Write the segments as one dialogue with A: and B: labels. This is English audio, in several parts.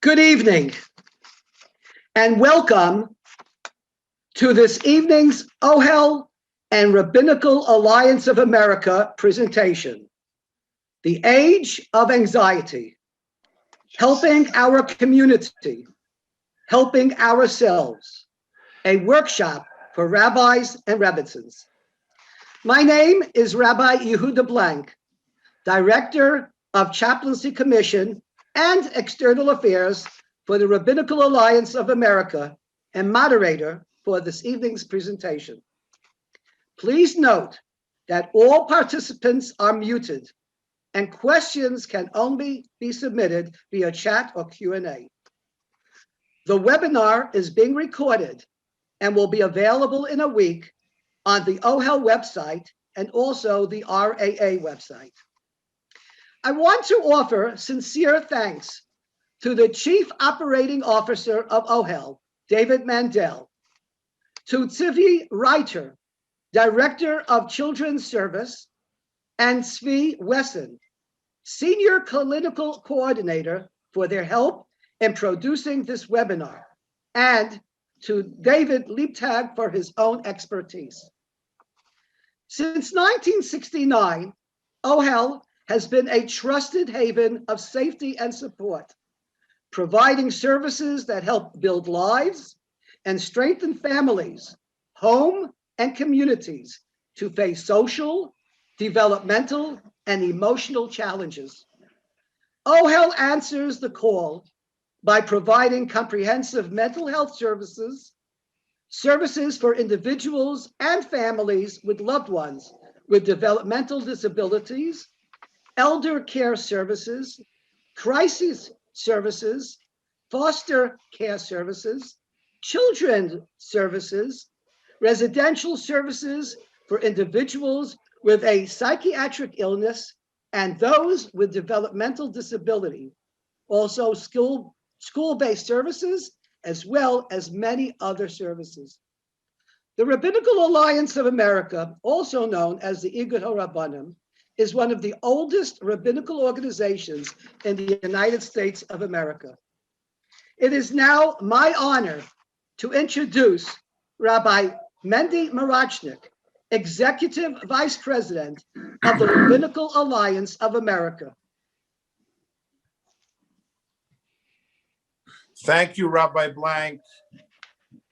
A: Good evening, and welcome to this evening's Ohel and Rabbinical Alliance of America presentation, The Age of Anxiety, Helping Our Community, Helping Ourselves, a workshop for rabbis and rebbitzins. My name is Rabbi Yehuda Blank, Director of Chaplaincy Commission and External Affairs for the Rabbinical Alliance of America and moderator for this evening's presentation. Please note that all participants are muted and questions can only be submitted via chat or Q&A. The webinar is being recorded and will be available in a week on the Ohel website and also the RAA website. I want to offer sincere thanks to the Chief Operating Officer of Ohel, David Mandel, to Tzivi Reiter, Director of Children's Service, and Zvi Wesson, Senior Clinical Coordinator, for their help in producing this webinar, and to David Liebtag for his own expertise. Since 1969, Ohel has been a trusted haven of safety and support, providing services that help build lives and strengthen families, home, and communities to face social, developmental, and emotional challenges. Ohel answers the call by providing comprehensive mental health services, services for individuals and families with loved ones with developmental disabilities, elder care services, crisis services, foster care services, children's services, residential services for individuals with a psychiatric illness and those with developmental disability, also school-based services, as well as many other services. The Rabbinical Alliance of America, also known as the Igud HaRabbanim, is one of the oldest rabbinical organizations in the United States of America. It is now my honor to introduce Rabbi Mendi Mirajnik, Executive Vice President of the Rabbinical Alliance of America.
B: Thank you, Rabbi Blank.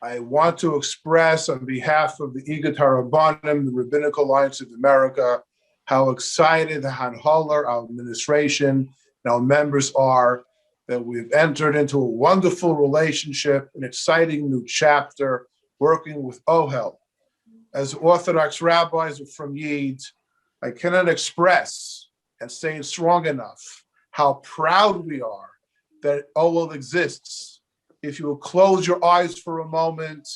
B: I want to express on behalf of the Igud HaRabbanim, the Rabbinical Alliance of America, how excited the Hanholler, our administration, and our members are that we've entered into a wonderful relationship, an exciting new chapter, working with Ohel. As Orthodox rabbis from Yid, I cannot express and say it strong enough how proud we are that Ohel exists. If you will close your eyes for a moment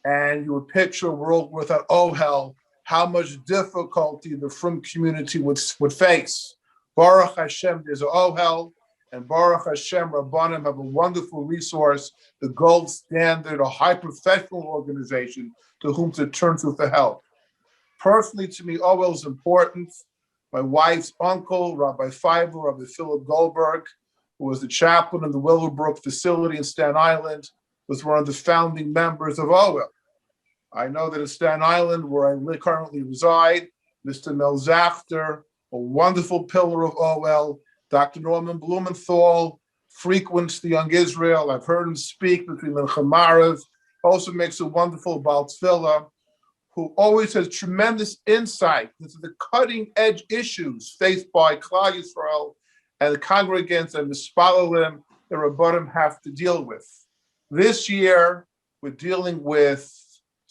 B: and you would picture a world without Ohel, how much difficulty the Frum community would face. Baruch Hashem, there's an Ohel, and Baruch Hashem, Rabbanim have a wonderful resource, the gold standard, a high professional organization to whom to turn to for help. Personally, to me, Ohel is important. My wife's uncle, Rabbi Feiner, Rabbi Philip Goldberg, who was the chaplain in the Willowbrook facility in Staten Island, was one of the founding members of Ohel. I know that in Staten Island, where I currently reside, Mr. Mel Zachter, a wonderful pillar of Ohel, Dr. Norman Blumenthal frequents the Young Israel. I've heard him speak between Mincha Marav, also makes a wonderful Baal Tefillah, who always has tremendous insight into the cutting edge issues faced by Klal Yisrael and the congregants and the Spalalim the Rabbanim have to deal with. This year, we're dealing with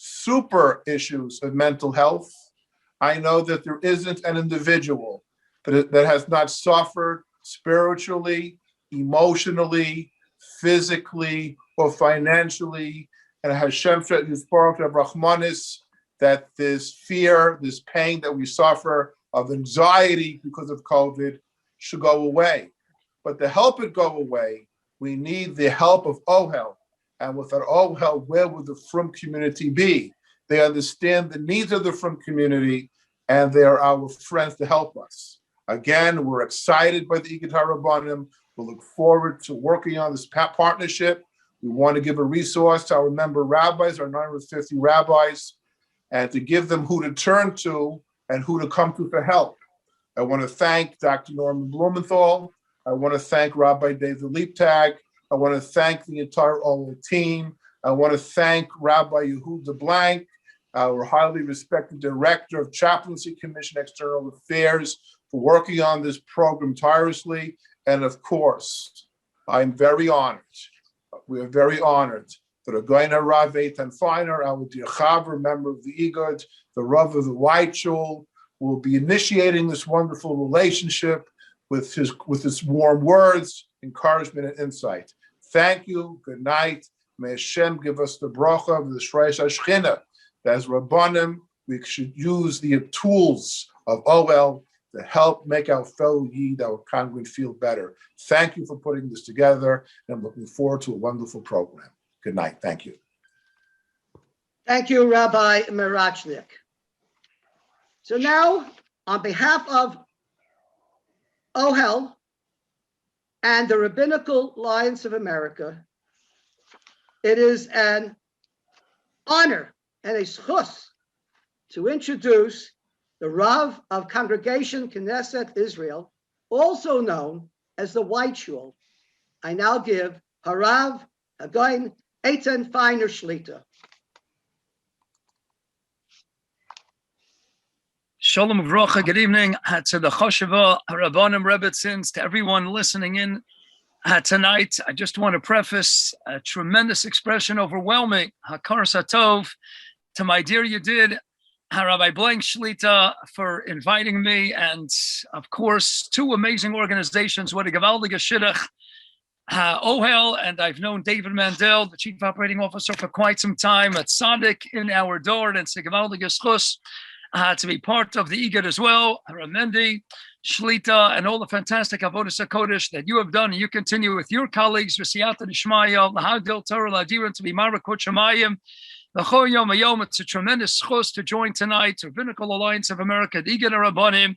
B: super issues of mental health. I know that there isn't an individual that has not suffered spiritually, emotionally, physically, or financially, and Hashem Yisparach Rachmanis, that this fear, this pain that we suffer of anxiety because of COVID should go away. But to help it go away, we need the help of Ohel. And without Ohel, where would the Frum community be? They understand the needs of the Frum community, and they are our friends to help us. Again, we're excited by the Igud HaRabbanim. We look forward to working on this partnership. We want to give a resource to our member rabbis, our 950 rabbis, and to give them who to turn to and who to come to for help. I want to thank Dr. Norman Blumenthal. I want to thank Rabbi David Liebtag. I want to thank the entire Ohel team. I want to thank Rabbi Yehuda Blank, our highly respected Director of Chaplaincy Commission External Affairs, for working on this program tirelessly. And of course, I'm very honored. We are very honored that our Goyen Rav Eytan Feiner, our dear Chaver, member of the Igad, the Rav of the White Shul, will be initiating this wonderful relationship with his warm words, encouragement, and insight. Thank you. Good night. May Hashem give us the bracha of the Shreish HaShechina. As Rabbanim, we should use the tools of Ohel to help make our fellow Yid, our congregant, feel better. Thank you for putting this together, and I'm looking forward to a wonderful program. Good night. Thank you.
A: Thank you, Rabbi Mirajnik. So now, on behalf of Ohel and the Rabbinical Alliance of America, it is an honor and a schus to introduce the Rav of Congregation Kneseth Israel, also known as the White Shul. I now give Harav Hagoyin Eytan Feiner Shlita.
C: Shalom Uvrocha, good evening to the Chosheva, Rabbanim, Rebbetzins, to everyone listening in tonight. I just want to preface a tremendous expression, overwhelming, Hakar Satov, to my dear Yedid, Rabbi Blank Shlita, for inviting me, and of course, two amazing organizations, what a gewaldige shidduch, Ohel, and I've known David Mandel, the Chief Operating Officer, for quite some time, at Tzaddik in our door, and it's a gewaldige schus to be part of the Igad as well, Mendi, Shlita, and all the fantastic Avodas HaKodesh that you have done, and you continue with your colleagues, V'siyata Nishmaya, L'Hagdil Torah L'Adiran, to be Marakot Shemayim, L'Chol Yom Hayom. It's a tremendous schus to join tonight, Rabbinical Alliance of America, the Igad Rabbanim,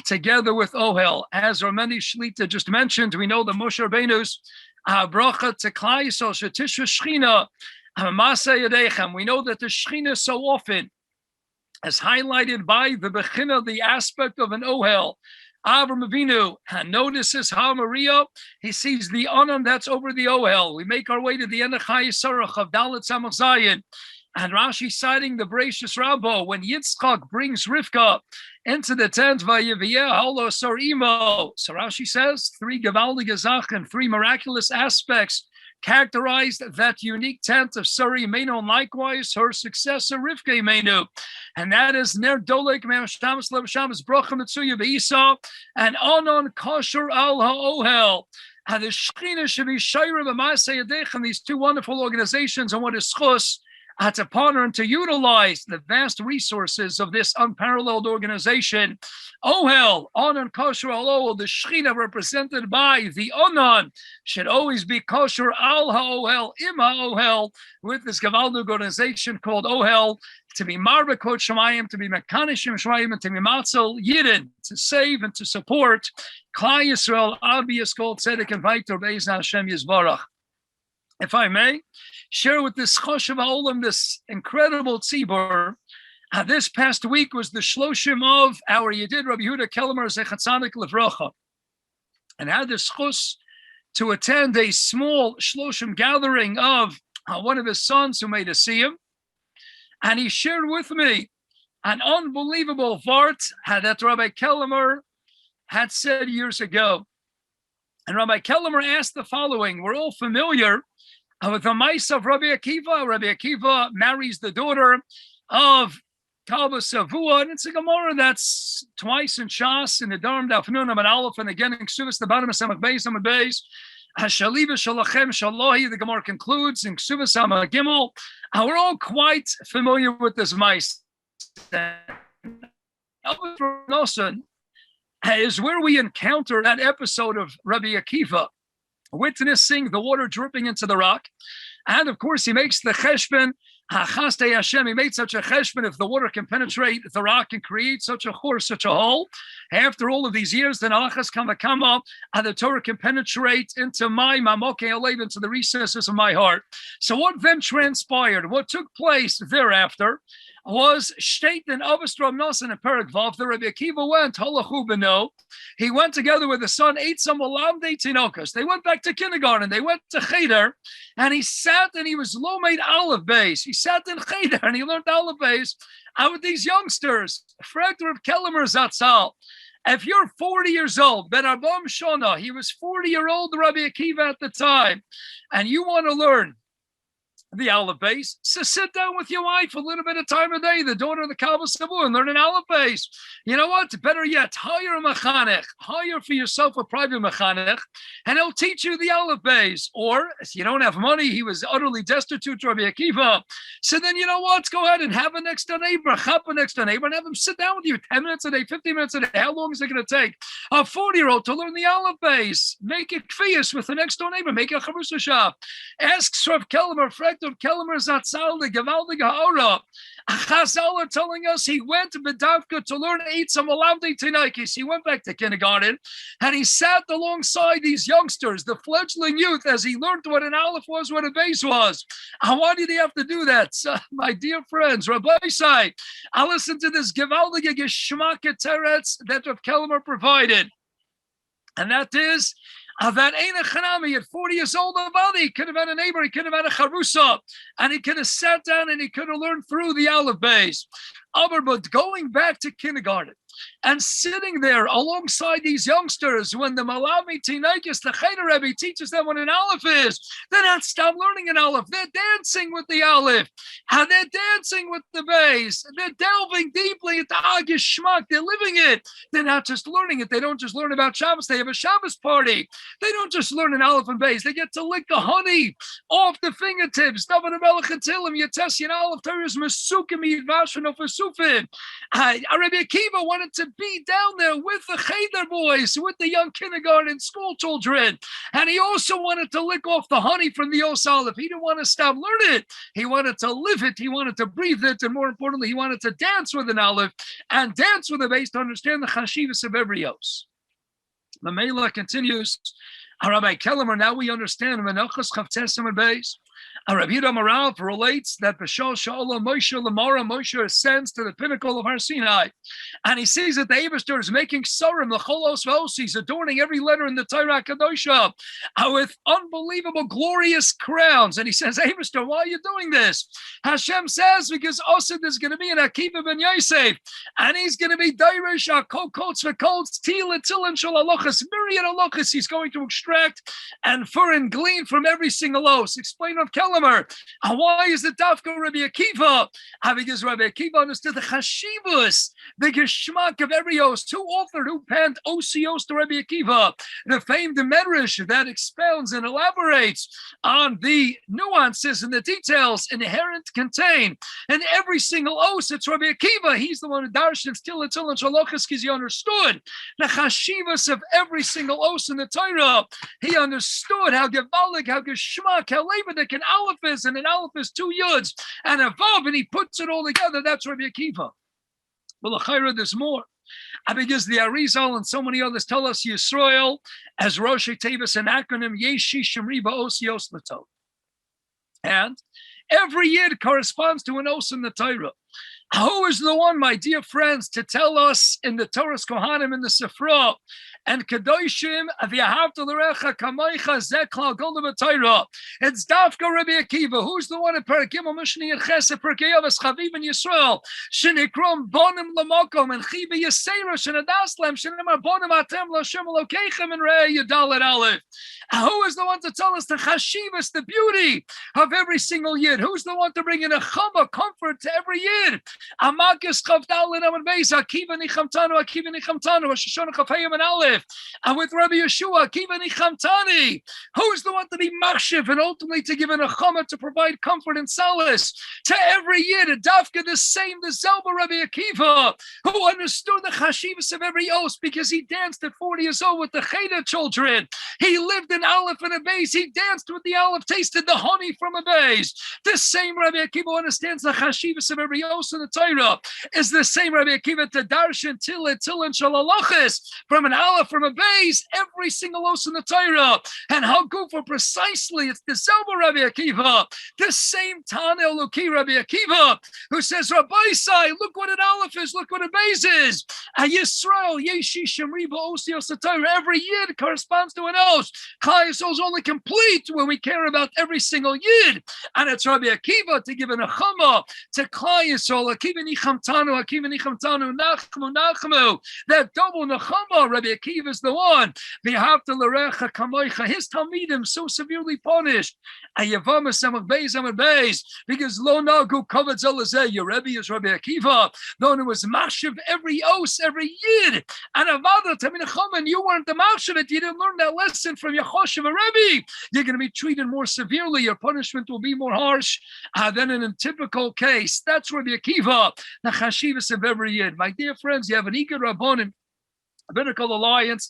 C: together with Ohel. As Mendi Shlita just mentioned, we know the Moshe Rabbeinu's bracha to Klal Yisrael, Shetishva Shechina, Masa Yadechem. We know that the Shechina so often, as highlighted by the Bechina, the aspect of an Ohel. Avram Avinu notices how Maria, he sees the Onan that's over the Ohel. We make our way to the end of Chai Sarach of Dalet Samach Zayin. And Rashi citing the Bereshis Rabbo, when Yitzchak brings Rivka into the tent, Vayiviyeh Halo Sor Imo. So Rashi says, three gewaldige Sachen, three miraculous aspects characterized that unique tent of Sari Imenu, and likewise her successor Rivka Imenu, and that is Ner Dolek Me'ashtamas Levashamas Brocha Mitzuya Be'isa and Onon Kosher Al HaOhel. And the Shechina should be Shaira B'Maaseh Yadech, and these two wonderful organizations, and what is schus to partner and to utilize the vast resources of this unparalleled organization. Ohel, Onan Kosher Al Ohel, the Shechina represented by the Onan, should always be Kosher Al HaOhel, Im HaOhel, with this Gavaldig organization called Ohel, to be Marbekot Shemayim, to be Mekanishim Shemayim, and to be Matzel Yidden, to save and to support Klal Yisrael, Abiyas Kol Tzedek and Vaitor Be'ezna Hashem Yisbarach. If I may, share with this Choshev HaOlam, this incredible tzibur. This past week was the Shloshim of our Yedid Rabbi Yehuda Kelmer Zechat Tzadik Levrocha, and had the schus to attend a small Shloshim gathering of one of his sons who made a siyum, and he shared with me an unbelievable vart that Rabbi Kelmer had said years ago. And Rabbi Kelmer asked the following: we're all familiar with the mice of Rabbi Akiva. Rabbi Akiva marries the daughter of Kalba Savua, and it's a Gemara that's twice in Shas, in the Dharm, the Afnun, and Aleph, and again in Ksuvas, the bottom of Samach Beis, Samach Beis. Hashaliva Shalachem Shalahi, the Gemara concludes in Ksuvas Samach Gimel. We're all quite familiar with this mice. Is where we encounter that episode of Rabbi Akiva witnessing the water dripping into the rock. And of course, he makes the cheshbon Hachaste Hashem, he made such a cheshbon, if the water can penetrate the rock and create such a chor, such a hole. After all of these years, then halachas kamakama, and the Torah can penetrate into my mamoke alev, into the recesses of my heart. So what then transpired? What took place thereafter was state in Avastram Nasan and Perak Vav. The Rabbi Akiva went, Halachu beno. He went together with his son, Eitzam Olamdei Tinokas. They went back to kindergarten. They went to Cheder, and he sat and he was low-made Aleph base. He sat in Cheder and he learned Aleph base out with these youngsters. Frekter of Kelemer Zatzal. If you're 40 years old, Ben Arbam Shona, he was 40-year-old Rabbi Akiva at the time, and you want to learn the Aleph base, so sit down with your wife a little bit of time a day, the daughter of the Kabbalah Sabu, and learn an Aleph base. You know what? Better yet, hire a mechanech. Hire for yourself a private mechanech, and he'll teach you the Aleph base. Or, if you don't have money, he was utterly destitute, Rabbi Akiva. So then, you know what? Go ahead and have a next door neighbor, chapa next door neighbor, and have him sit down with you 10 minutes a day, 15 minutes a day. How long is it going to take a 40-year-old to learn the Aleph base? Make it kfiyas with the next door neighbor. Make a charusa shop. Ask Srav Kelmer, of Kelmer Zatzal, the Gavaldig Ha'ora. Chazal are telling us he went to Bedavka to learn Eitzam Olamdei Tinaikis. He went back to kindergarten and he sat alongside these youngsters, the fledgling youth, as he learned what an Aleph was, what a base was. And why did he have to do that? So, my dear friends, Rabbi Sai, I listened to this Gavaldig Geschmack Teretz that Rav Kelmer provided. And that is, that ain't a chanami at 40 years old. He could have had a neighbor, he could have had a charusa, and he could have sat down and he could have learned through the Aleph base. But going back to kindergarten and sitting there alongside these youngsters when the Malami Tinaikis, the Cheder Rebbe, teaches them what an Aleph is, they're not stop learning an Aleph. They're dancing with the Aleph, and they're dancing with the base. They're delving deeply into Agish Shmak. They're living it. They're not just learning it. They don't just learn about Shabbos. They have a Shabbos party. They don't just learn an Aleph and base. They get to lick the honey off the fingertips. David Melech Atilim, Yetesian Aleph, Teres Mesukim, Yidvashon of Sufin. Rabbi Akiva wanted to be down there with the Cheder boys, with the young kindergarten school children. And he also wanted to lick off the honey from the Os Aleph. He didn't want to stop learning it. He wanted to live it. He wanted to breathe it. And more importantly, he wanted to dance with an Aleph and dance with a base to understand the chashivas of every Os. The Mela continues, Rabbi Kellemer, now we understand Menachos Chavtesim and base. Rabbi Marav relates that B'shal Sha'ala Moshe Lamara, Moshe ascends to the pinnacle of Har Sinai, and he sees that the Eibishter is making Sarim, the Cholos V'os, he's adorning every letter in the Torah Kadosha with unbelievable, glorious crowns. And he says, Eibishter, why are you doing this? Hashem says, because also there's going to be an Akiva ben Yosef, and he's going to be Dairish, Kokots, Vekots, Tila, Tilan, Shalalochas, myriad alochas he's going to extract and fur and glean from every single os. Explain of Kellemer. Why is it Dafka Rabbi Akiva? Because Rabbi Akiva understood the chashivus, the geschmack of every os. Who authored, who penned Osios to Rabbi Akiva? The famed Medrash that expounds and elaborates on the nuances and the details inherent contained in every single os. It's Rabbi Akiva. He's the one who darshan still and shalochas because he understood the chashivus of every single os in the Torah. He understood how gewaldig, how geschmack, how lebendig an Aleph is, and an Aleph is 2 yuds and a vav, and he puts it all together. That's Rabbi Akiva. Well, l'chayra, there's more. Because the Arizal and so many others tell us Yisrael as Rosh Tevis, an acronym Yeshi Shemri Ba'osios L'Tov. And every yid corresponds to an os in the Torah. Who is the one, my dear friends, to tell us in the Torah's Kohanim in the Sifra and Kedoshim v'yahavta l'recha kamaycha zeklal golda b'Torah? It's Dafka Rabbi Akiva. Who's the one in Parakim Mishni and Chesed Perkei Avos Chaviv in Yisrael? Shenikrom bonim l'makom and chiva yisera shenadaslem shenimar bonim atem l'Hashem Elokeichem and Rei Yudal Aleph. Who is the one to tell us the chashivas, the beauty of every single yid? Who's the one to bring in a chama, comfort to every yid? Amakas Chavdal and Amad Beis, Akiva Nichamtanu, Rosh Hashanah Chafayim and Aleph, and with Rabbi Yeshua, Akiva Nichamtani. Who's the one to be machshiv and ultimately to give an achama to provide comfort and solace to every yid? A dafka the same, the Zelba Rabbi Akiva, who understood the chashivas of every os because he danced at 40 years old with the Cheder children. He lived in an aleph and a beis. He danced with the aleph, tasted the honey from a beis. This same Rabbi Akiva understands the chashivas of every os in the Torah. Is the same Rabbi Akiva to darshan tillin shalalachis from an aleph from a beis, every single os in the Torah. And how gufa precisely, it's the Zelba Rabbi Akiva, the same Tana Eloki Rabbi Akiva, who says, Rabbi Sai, look what an aleph is, look what a beis is. A Yisrael, Yeshi Shemriba Osios Torah, every yid corresponds to an os. Klal Yisrael is only complete when we care about every single yid. And it's Rabbi Akiva to give an achama to Klal Yisrael, Akiva Nichamtanu, Nachmu. That double nachama, Rabbi Akiva is the one. V'havta l'recha kamoicha. His talmidim so severely punished. Ayavamas amar beis, because lo nagu kavod zelazeh. Your Rebbe is Rabbi Akiva. Though it was mashiv every os, every yid. And avada taminacham, you weren't the mashiv it. You didn't learn that lesson from your choshev Rebbe. You're going to be treated more severely. Your punishment will be more harsh than in a typical case. That's Rabbi Akiva. The chashivas of every yid. My dear friends, you have an Igad Rabbanim, Rabbinical Alliance.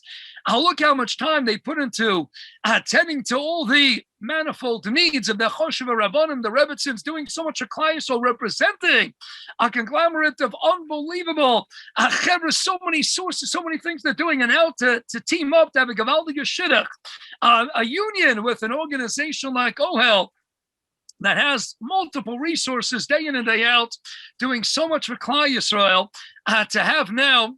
C: Look how much time they put into attending to all the manifold needs of the Choshev Rabbanim, the Rebbetzins, doing so much a Klal Yisrael, representing a conglomerate of unbelievable so many sources, so many things they're doing, and how to team up to have a Gavaldige Shidduch, a union with an organization like Ohel that has multiple resources day in and day out, doing so much for Klal Yisrael, to have now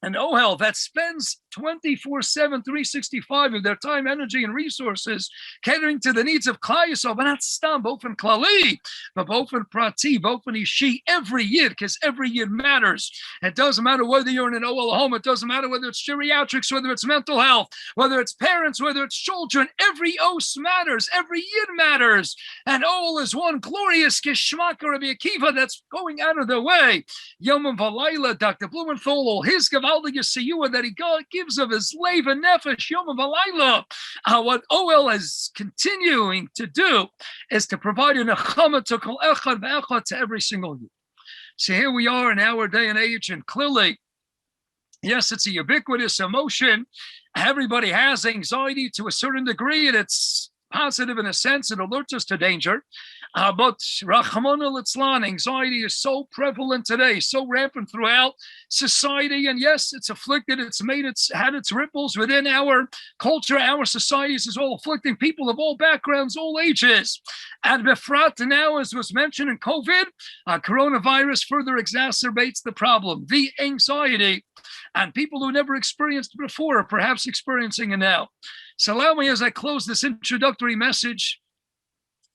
C: an Ohel that spends 24/7, 365 of their time, energy, and resources catering to the needs of Klal Yisrael, but not stam, both in Klali, but both in Prati, both in Ishi, every yid, because every yid matters. It doesn't matter whether you're in an Ohel home, it doesn't matter whether it's geriatrics, whether it's mental health, whether it's parents, whether it's children, every os matters, every yid matters. And Ohel is one glorious Geshmaka Rabbi Akiva that's going out of their way. Yom Valayla, Dr. Blumenthal, all his Gavaldige Siyua that he gives of his leiv and nefesh, Yom Valayla. What Ohel is continuing to do is to provide an achama to kol echad ve'echad, to every single yid. So here we are in our day and age, and clearly, yes, it's a ubiquitous emotion. Everybody has anxiety to a certain degree, and it's positive in a sense. It alerts us to danger. But Rachamon al-Itzlan, anxiety is so prevalent today, so rampant throughout society. And yes, it's afflicted. It's had its ripples within our culture. Our societies is all afflicting people of all backgrounds, all ages. And Befrat now, as was mentioned in COVID, coronavirus further exacerbates the problem, the anxiety. And people who never experienced it before are perhaps experiencing it now. So allow me, as I close this introductory message,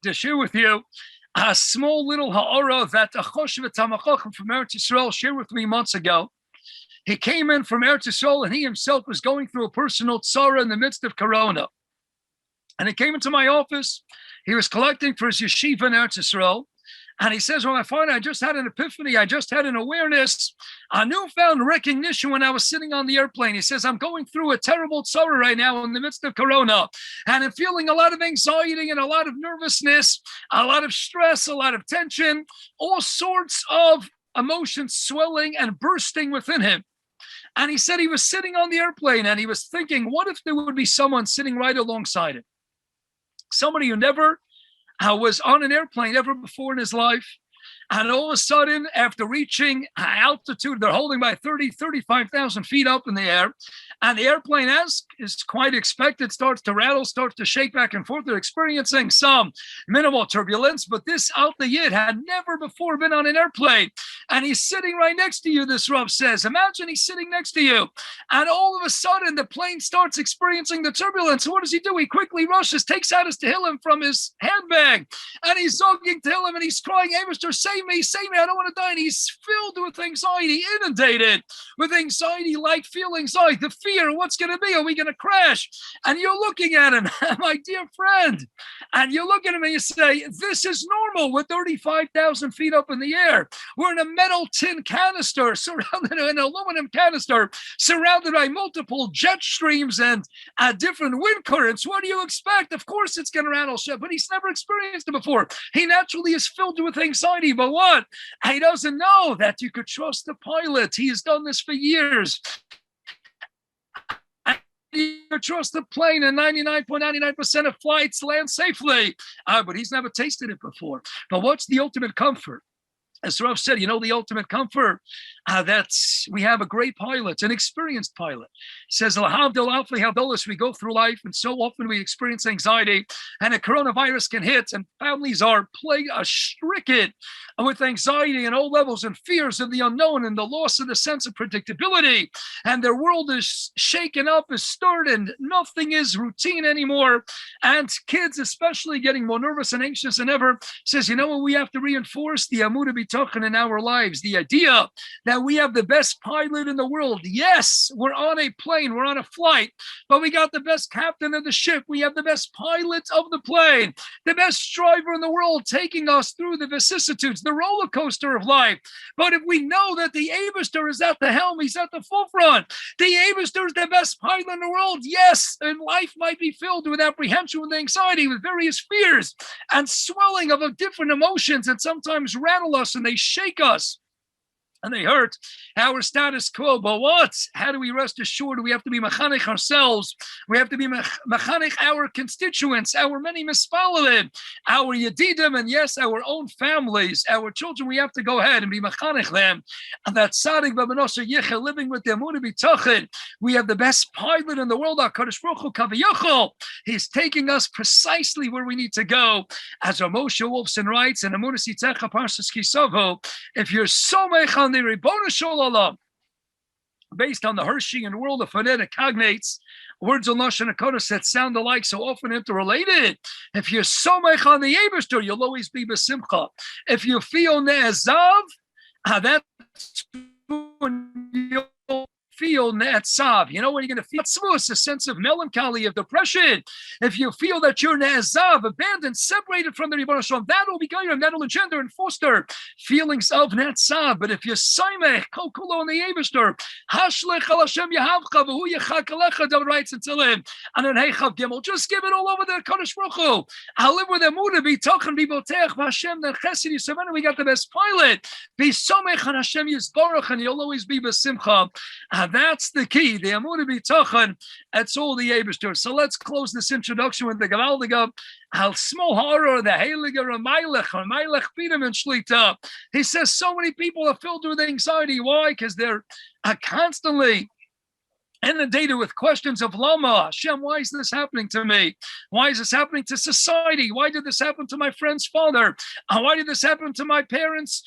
C: to share with you a small little ha'ara that a Choshev Tamachachim from Eretz Yisrael shared with me months ago. He came in from Eretz Yisrael, and he himself was going through a personal tzara in the midst of Corona. And he came into my office. He was collecting for his yeshiva in Eretz Yisrael. And he says, well, I just had an epiphany. I just had an awareness, a newfound recognition when I was sitting on the airplane. He says, I'm going through a terrible tzara right now in the midst of Corona. And I'm feeling a lot of anxiety and a lot of nervousness, a lot of stress, a lot of tension, all sorts of emotions swelling and bursting within him. And he said he was sitting on the airplane and he was thinking, what if there would be someone sitting right alongside him? Somebody who never was on an airplane ever before in his life. And all of a sudden, after reaching altitude, they're holding by 35,000 feet up in the air. And the airplane, as is quite expected, starts to rattle, starts to shake back and forth. They're experiencing some minimal turbulence, but this Alta Yid had never before been on an airplane. And he's sitting right next to you, this Rav says. Imagine he's sitting next to you. And all of a sudden, the plane starts experiencing the turbulence. What does he do? He quickly rushes, takes out his Tehillim from his handbag, and he's zogging Tehillim, and he's crying, Eibishter, save me, I don't want to die. And he's filled with anxiety, inundated with anxiety, like feelings like the fear, what's going to be? Are we going to crash? And you're looking at him, my dear friend, and you look at him and you say, this is normal. We're 35,000 feet up in the air. We're in a metal tin canister, surrounded in an aluminum canister, surrounded by multiple jet streams and different wind currents. What do you expect? Of course it's going to rattle shit, but he's never experienced it before. He naturally is filled with anxiety, but what? He doesn't know that you could trust the pilot. He has done this for years. you trust the plane, and 99.99% of flights land safely. But he's never tasted it before. But what's the ultimate comfort? As Rav said, the ultimate comfort, that's we have a great pilot, an experienced pilot. He says, we go through life, and so often we experience anxiety, and a coronavirus can hit, and families are stricken with anxiety and all levels and fears of the unknown and the loss of the sense of predictability. And their world is shaken up, is stirred, and nothing is routine anymore. And kids, especially, getting more nervous and anxious than ever. Says, what we have to reinforce? The Amudah B'tochen in our lives, the idea that we have the best pilot in the world. Yes, we're on a plane, we're on a flight, but we got the best captain of the ship. We have the best pilot of the plane, the best driver in the world, taking us through the vicissitudes, the roller coaster of life. But if we know that the Eibishter is at the helm, he's at the forefront, the Eibishter is the best pilot in the world. Yes, and life might be filled with apprehension, with anxiety, with various fears and swelling of different emotions, and sometimes rattle us and they shake us and they hurt our status quo. But what? How do we rest assured? We have to be mechanech ourselves. We have to be mechanech our constituents, our many mispalalim, our yedidim, and yes, our own families, our children. We have to go ahead and be mechanech them. And that tzadik v'benosher yichel, living with the Amunah B'tochen. We have the best pilot in the world, HaKadosh Baruch Hu Kaviyachol. He's taking us precisely where we need to go. As Moshe Wolfson writes in Amunah Sitzecha Parshas Kisavo, if you're so mechan the Ribono Shel Olam, based on the Hershey world of phonetic cognates, words of Lashon HaKodesh that sound alike, so often interrelated. If you're somech on the Eibishter, you'll always be besimcha. If you feel ne'ezav, that's when you'll feel ne'etzav. When you're going to feel tzvus, a sense of melancholy, of depression. If you feel that you're ne'ezav, abandoned, separated from the Ribono Shel Olam, that will be going, that'll engender and foster feelings of ne'etzav. But if you're saimech, kol kulo on the Eibishter, hashlech al Hashem yahavcha, v'hu yechak alecha, David writes until him, and then heichav gimel, just give it all over the Kadosh Baruch Hu. I'll live with Amunah, B'tochen, B'boteach, Hashem, then chesed yisavenu, we got the best pilot. Be somech on Hashem yisbarach, and you'll always be besimcha. That's the key. The Amunah B'tochen, that's all the Eibishter. So let's close this introduction with the Gavaldiga Al Small Horror, the Heilige Ramelech Pidam and Shlita. He says so many people are filled with anxiety. Why? Because they're constantly inundated with questions of Lama. Hashem, why is this happening to me? Why is this happening to society? Why did this happen to my friend's father? Why did this happen to my parents'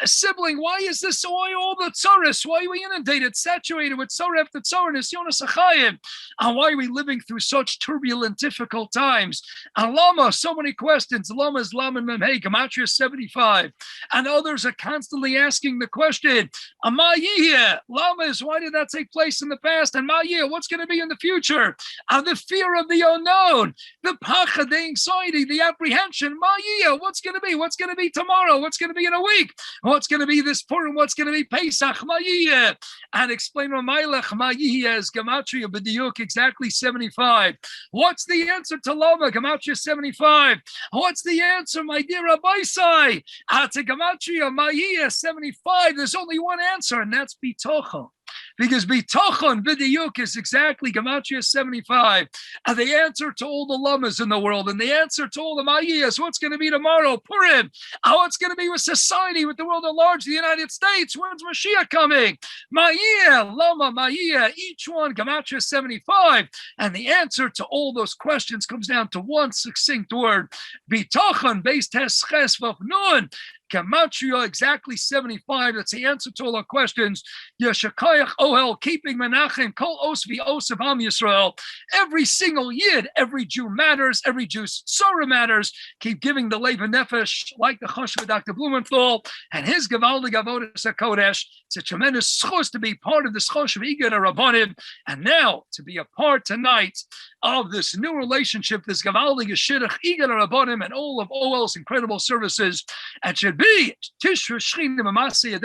C: sibling? Why is this? Why all the tzaras? Why are we inundated, saturated with tzara after tzara, nisyonos achayim? Why are we living through such turbulent, difficult times? Lama, so many questions. Lama is Laman Memhei, Gematria 75. And others are constantly asking the question, Amayiyah, Lama is, why did that take place in the past? And Ma'ayir, what's going to be in the future? The fear of the unknown, the pachad, the anxiety, the apprehension. Ma'ayir, what's going to be? What's going to be tomorrow? What's going to be in a week? What's going to be this Purim? What's going to be Pesach? Ma'ayir. And explain Ramelech, Ma'ayir is Gematria B'diuk, exactly 75. What's the answer to Lama? Gematria 75. What's the answer, my dear Rabbi Sai? To Gematria Ma'ayir 75. There's only one answer, and that's B'tochen. Because B'tochen B'diyuk is exactly Gematria 75. The answer to all the lamas in the world, and the answer to all the Ma'ayiyas, what's going to be tomorrow, Purim, what's going to be with society, with the world at large, the United States, when's Mashiach coming? Ma'ayiyah, Lama, Ma'ayiyah, each one, Gematria 75. And the answer to all those questions comes down to one succinct word, B'tochen, based Ches Vav Nun. Gematria exactly 75. That's the answer to all our questions. Yeshakayach Ohel, keeping Menachem, Kol Os V'Os of Am Yisrael. Every single Yid, every Jew matters, every Jew's Sorah matters. Keep giving the Lev Nefesh, like the Choshev of Dr. Blumenthal, and his Gavaldig Avodas HaKodesh. It's a tremendous schos to be part of the schos of Igad Rabbanim, and now to be a part tonight of this new relationship, this Gavaldig Shidduch Igad Rabbanim, and all of Ohel's incredible services. And should be Tishra Shechina Mamasi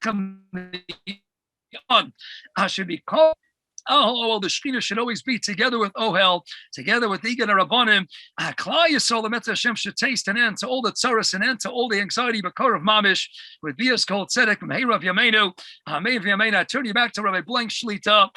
C: Yadechem. I should be called Oh, the Shekhinah should always be together with Ohel, together with Igan Rabbanim. Klal Yisrael, the Mitzvah Hashem should taste an end to all the tzaras, an end to all the anxiety, Bakar of Mamish, with Bias called Tzedek, Meirav Yameinu, Meirav Yameinu. I turn you back to Rabbi Blank Shlita,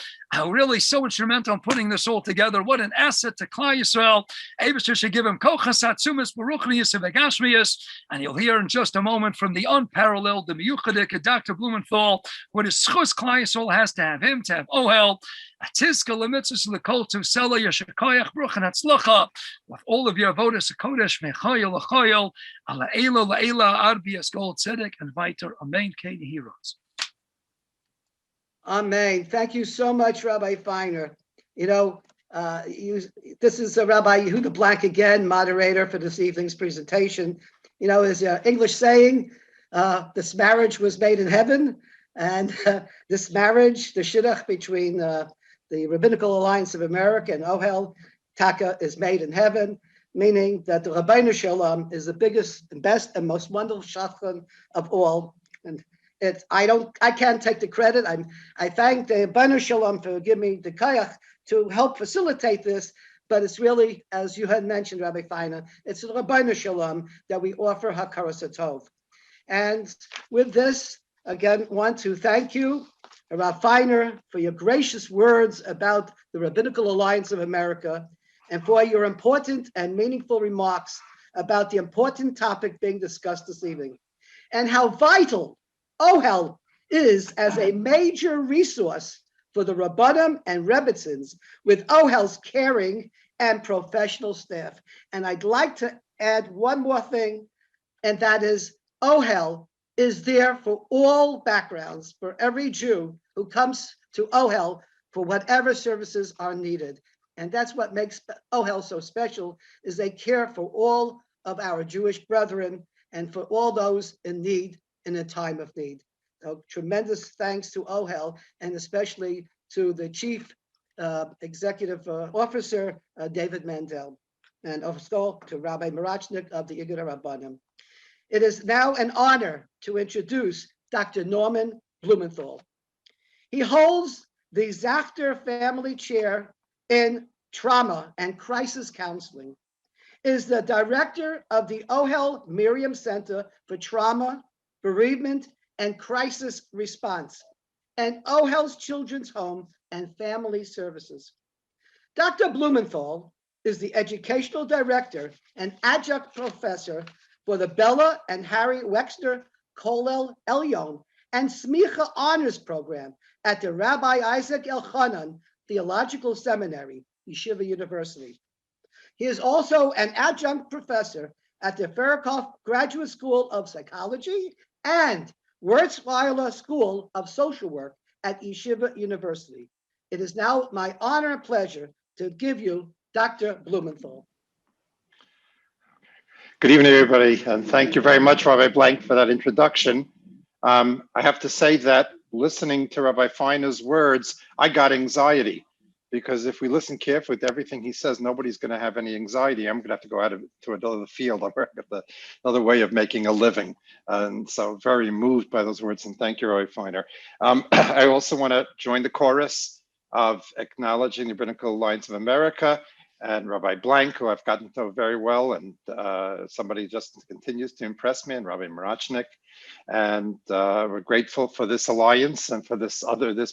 C: really so instrumental in putting this all together. What an asset to Klal Yisrael. Eibusher should give him Kochas Atzumis, Baruchnius, and Vegashmius, and you'll hear in just a moment from the unparalleled, the Miyuchadik, Dr. Blumenthal, what his Schus Klal Yisrael has to have him, to have Ohel, Atizka Lemitzvus Lekol Tusela Yeshakayach Bruch and Hatzlacha, with all of your avodas Kodesh Mechayel Lachayel Ala Ela Laela Arbias Gold Tzedek and Viter Amen Kain Heroes.
A: Amen. Thank you so much, Rabbi Feiner. You know, this is Rabbi Yehuda Blank again, moderator for this evening's presentation. You know, there's an English saying, this marriage was made in heaven, and this marriage, the shidduch between the Rabbinical Alliance of America and Ohel Taka is made in heaven, meaning that the Rabbeinu Shalom is the biggest and best and most wonderful shadchan of all. And I can't take the credit. I thank the Rabbeinu Shalom for giving me the kayach to help facilitate this, but it's really, as you had mentioned, Rabbi Feiner, it's the Rabbeinu Shalom that we offer Hakaras Hatov. And with this, again, want to thank you, Rabbi Feiner, for your gracious words about the Rabbinical Alliance of America and for your important and meaningful remarks about the important topic being discussed this evening and how vital Ohel is as a major resource for the Rabbanim and Rebbitzins with Ohel's caring and professional staff. And I'd like to add one more thing, and that is Ohel is there for all backgrounds, for every Jew who comes to Ohel for whatever services are needed. And that's what makes Ohel so special, is they care for all of our Jewish brethren and for all those in need in a time of need. So tremendous thanks to Ohel, and especially to the Chief Executive Officer, David Mandel, and also to Rabbi Mirajnik of the Igor Rabbanim. It is now an honor to introduce Dr. Norman Blumenthal. He holds the Zachter Family Chair in Trauma and Crisis Counseling, is the director of the Ohel Miriam Center for Trauma, Bereavement, and Crisis Response, and Ohel's Children's Home and Family Services. Dr. Blumenthal is the educational director and adjunct professor for the Bella and Harry Wexner Kollel Elyon and Smicha Honors Program at the Rabbi Isaac Elchanan Theological Seminary, Yeshiva University. He is also an adjunct professor at the Ferakov Graduate School of Psychology and Wurzweiler School of Social Work at Yeshiva University. It is now my honor and pleasure to give you Dr. Blumenthal.
D: Good evening, everybody, and thank you very much, Rabbi Blank, for that introduction. I have to say that listening to Rabbi Feiner's words, I got anxiety, because if we listen carefully to everything he says, nobody's going to have any anxiety. I'm going to have to go out to another field. I'm got another way of making a living. And so very moved by those words, and thank you, Rabbi Feiner. I also want to join the chorus of acknowledging the Rabbinical Alliance of America and Rabbi Blank, who I've gotten to know very well, and somebody just continues to impress me, and Rabbi Mirajnik. And we're grateful for this alliance and for this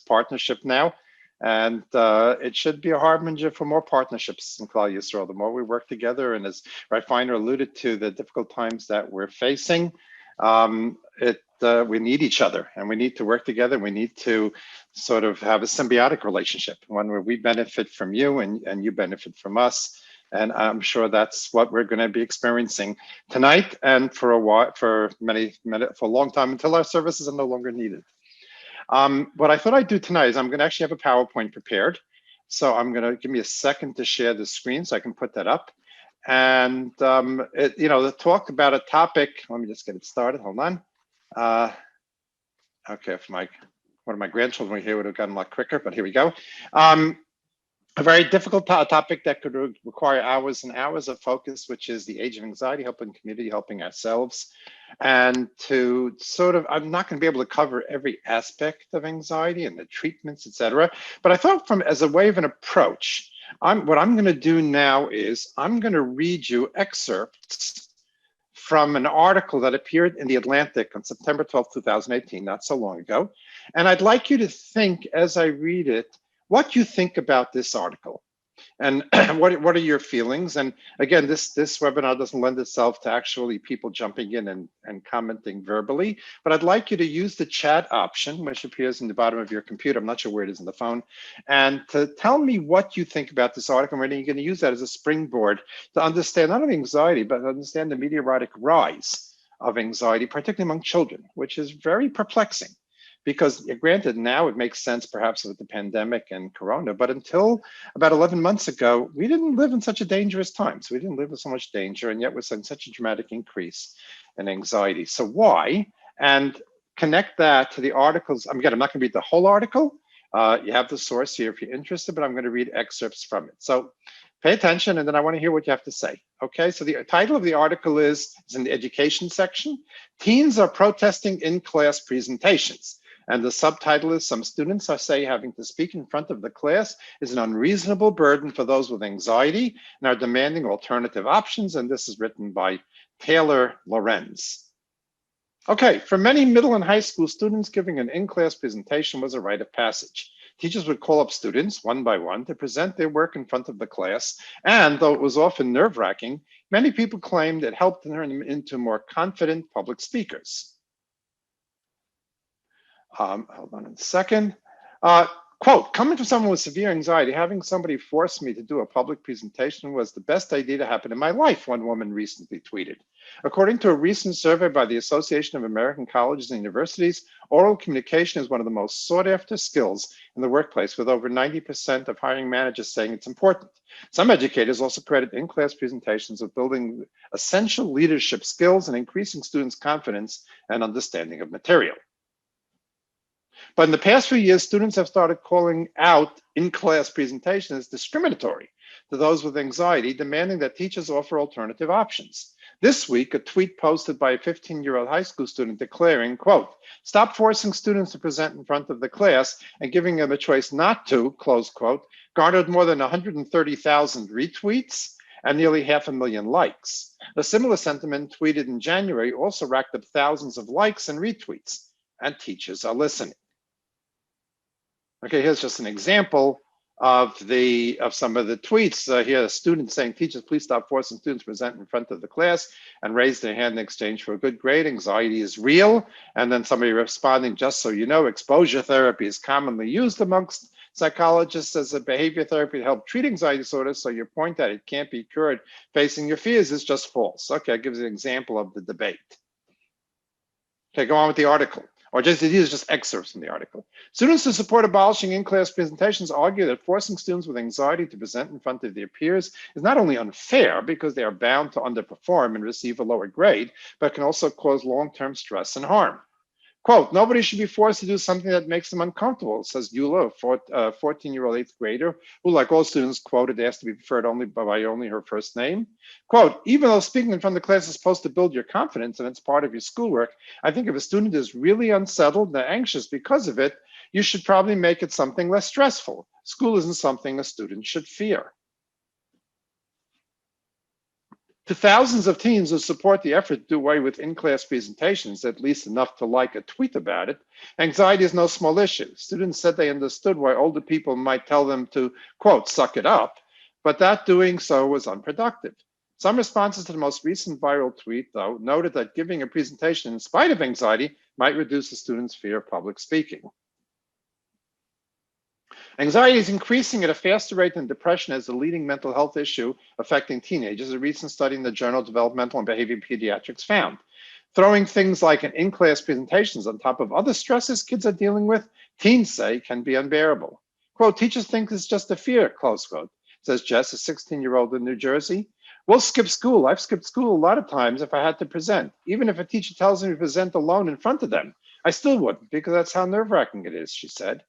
D: partnership now. And it should be a harbinger for more partnerships in Klal Yisrael. The more we work together, and as Rabbi Feiner alluded to, the difficult times that we're facing, we need each other, and we need to work together. We need to sort of have a symbiotic relationship, one where we benefit from you and you benefit from us. And I'm sure that's what we're going to be experiencing tonight and for a while, for a long time, until our services are no longer needed. What I thought I'd do tonight is I'm going to actually have a PowerPoint prepared. So I'm going to give me a second to share the screen so I can put that up. And, to talk about a topic, let me just get it started. Hold on. Okay, if one of my grandchildren were here, would have gotten a lot quicker, but here we go. a very difficult topic that could require hours and hours of focus, which is the age of anxiety, helping community, helping ourselves. And to sort of, I'm not going to be able to cover every aspect of anxiety and the treatments, et cetera. But I thought as a way of an approach, what I'm going to do now is I'm going to read you excerpts from an article that appeared in The Atlantic on September 12, 2018, not so long ago. And I'd like you to think as I read it, what you think about this article and what are your feelings. And again, this webinar doesn't lend itself to actually people jumping in and commenting verbally, but I'd like you to use the chat option, which appears in the bottom of your computer. I'm not sure where it is in the phone, and to tell me what you think about this article. And you're going to use that as a springboard to understand not only anxiety, but understand the meteoric rise of anxiety, particularly among children, which is very perplexing. Because granted, now it makes sense perhaps with the pandemic and Corona, but until about 11 months ago, we didn't live in such a dangerous time. So we didn't live with so much danger, and yet we're seeing such a dramatic increase in anxiety. So why? And connect that to the articles. Again, I'm not going to read the whole article. You have the source here if you're interested, but I'm going to read excerpts from it. So pay attention, and then I want to hear what you have to say. Okay, so the title of the article is in the education section, Teens Are Protesting in-Class Presentations. And the subtitle is, Some Students Are Say Having to Speak in Front of the Class is an Unreasonable Burden for Those with Anxiety and Are Demanding Alternative Options. And this is written by Taylor Lorenz. Okay, for many middle and high school students, giving an in-class presentation was a rite of passage. Teachers would call up students one by one to present their work in front of the class. And though it was often nerve-wracking, many people claimed it helped turn them into more confident public speakers. Hold on a second. Quote, coming from someone with severe anxiety, having somebody force me to do a public presentation was the best idea to happen in my life, one woman recently tweeted. According to a recent survey by the Association of American Colleges and Universities, oral communication is one of the most sought after skills in the workplace, with over 90% of hiring managers saying it's important. Some educators also credit in-class presentations with building essential leadership skills and increasing students' confidence and understanding of material. But in the past few years, students have started calling out in-class presentations as discriminatory to those with anxiety, demanding that teachers offer alternative options. This week, a tweet posted by a 15-year-old high school student declaring, quote, stop forcing students to present in front of the class and giving them a choice not to, close quote, garnered more than 130,000 retweets and nearly 500,000 likes. A similar sentiment tweeted in January also racked up thousands of likes and retweets, and teachers are listening. Okay, here's just an example of some of the tweets. Here, a student saying, teachers, please stop forcing students to present in front of the class and raise their hand in exchange for a good grade. Anxiety is real. And then somebody responding, just so you know, exposure therapy is commonly used amongst psychologists as a behavior therapy to help treat anxiety disorders. So your point that it can't be cured facing your fears is just false. Okay, it gives an example of the debate. Okay, go on with the article. Or just these are just excerpts from the article. Students who support abolishing in-class presentations argue that forcing students with anxiety to present in front of their peers is not only unfair because they are bound to underperform and receive a lower grade, but can also cause long-term stress and harm. Quote, nobody should be forced to do something that makes them uncomfortable, says Eula, a 14-year-old eighth grader, who, like all students, quoted, asked to be referred only by only her first name. Quote, even though speaking in front of the class is supposed to build your confidence and it's part of your schoolwork, I think if a student is really unsettled and anxious because of it, you should probably make it something less stressful. School isn't something a student should fear. To thousands of teens who support the effort to do away with in-class presentations, at least enough to like a tweet about it, anxiety is no small issue. Students said they understood why older people might tell them to, quote, suck it up, but that doing so was unproductive. Some responses to the most recent viral tweet, though, noted that giving a presentation in spite of anxiety might reduce the student's fear of public speaking. Anxiety is increasing at a faster rate than depression as the leading mental health issue affecting teenagers, a recent study in the journal Developmental and Behavioral Pediatrics found. Throwing things like an in-class presentations on top of other stresses kids are dealing with, teens say can be unbearable. Quote, teachers think it's just a fear, close quote, says Jess, a 16-year-old in New Jersey. We'll skip school. I've skipped school a lot of times if I had to present. Even if a teacher tells me to present alone in front of them, I still wouldn't because that's how nerve-wracking it is, she said.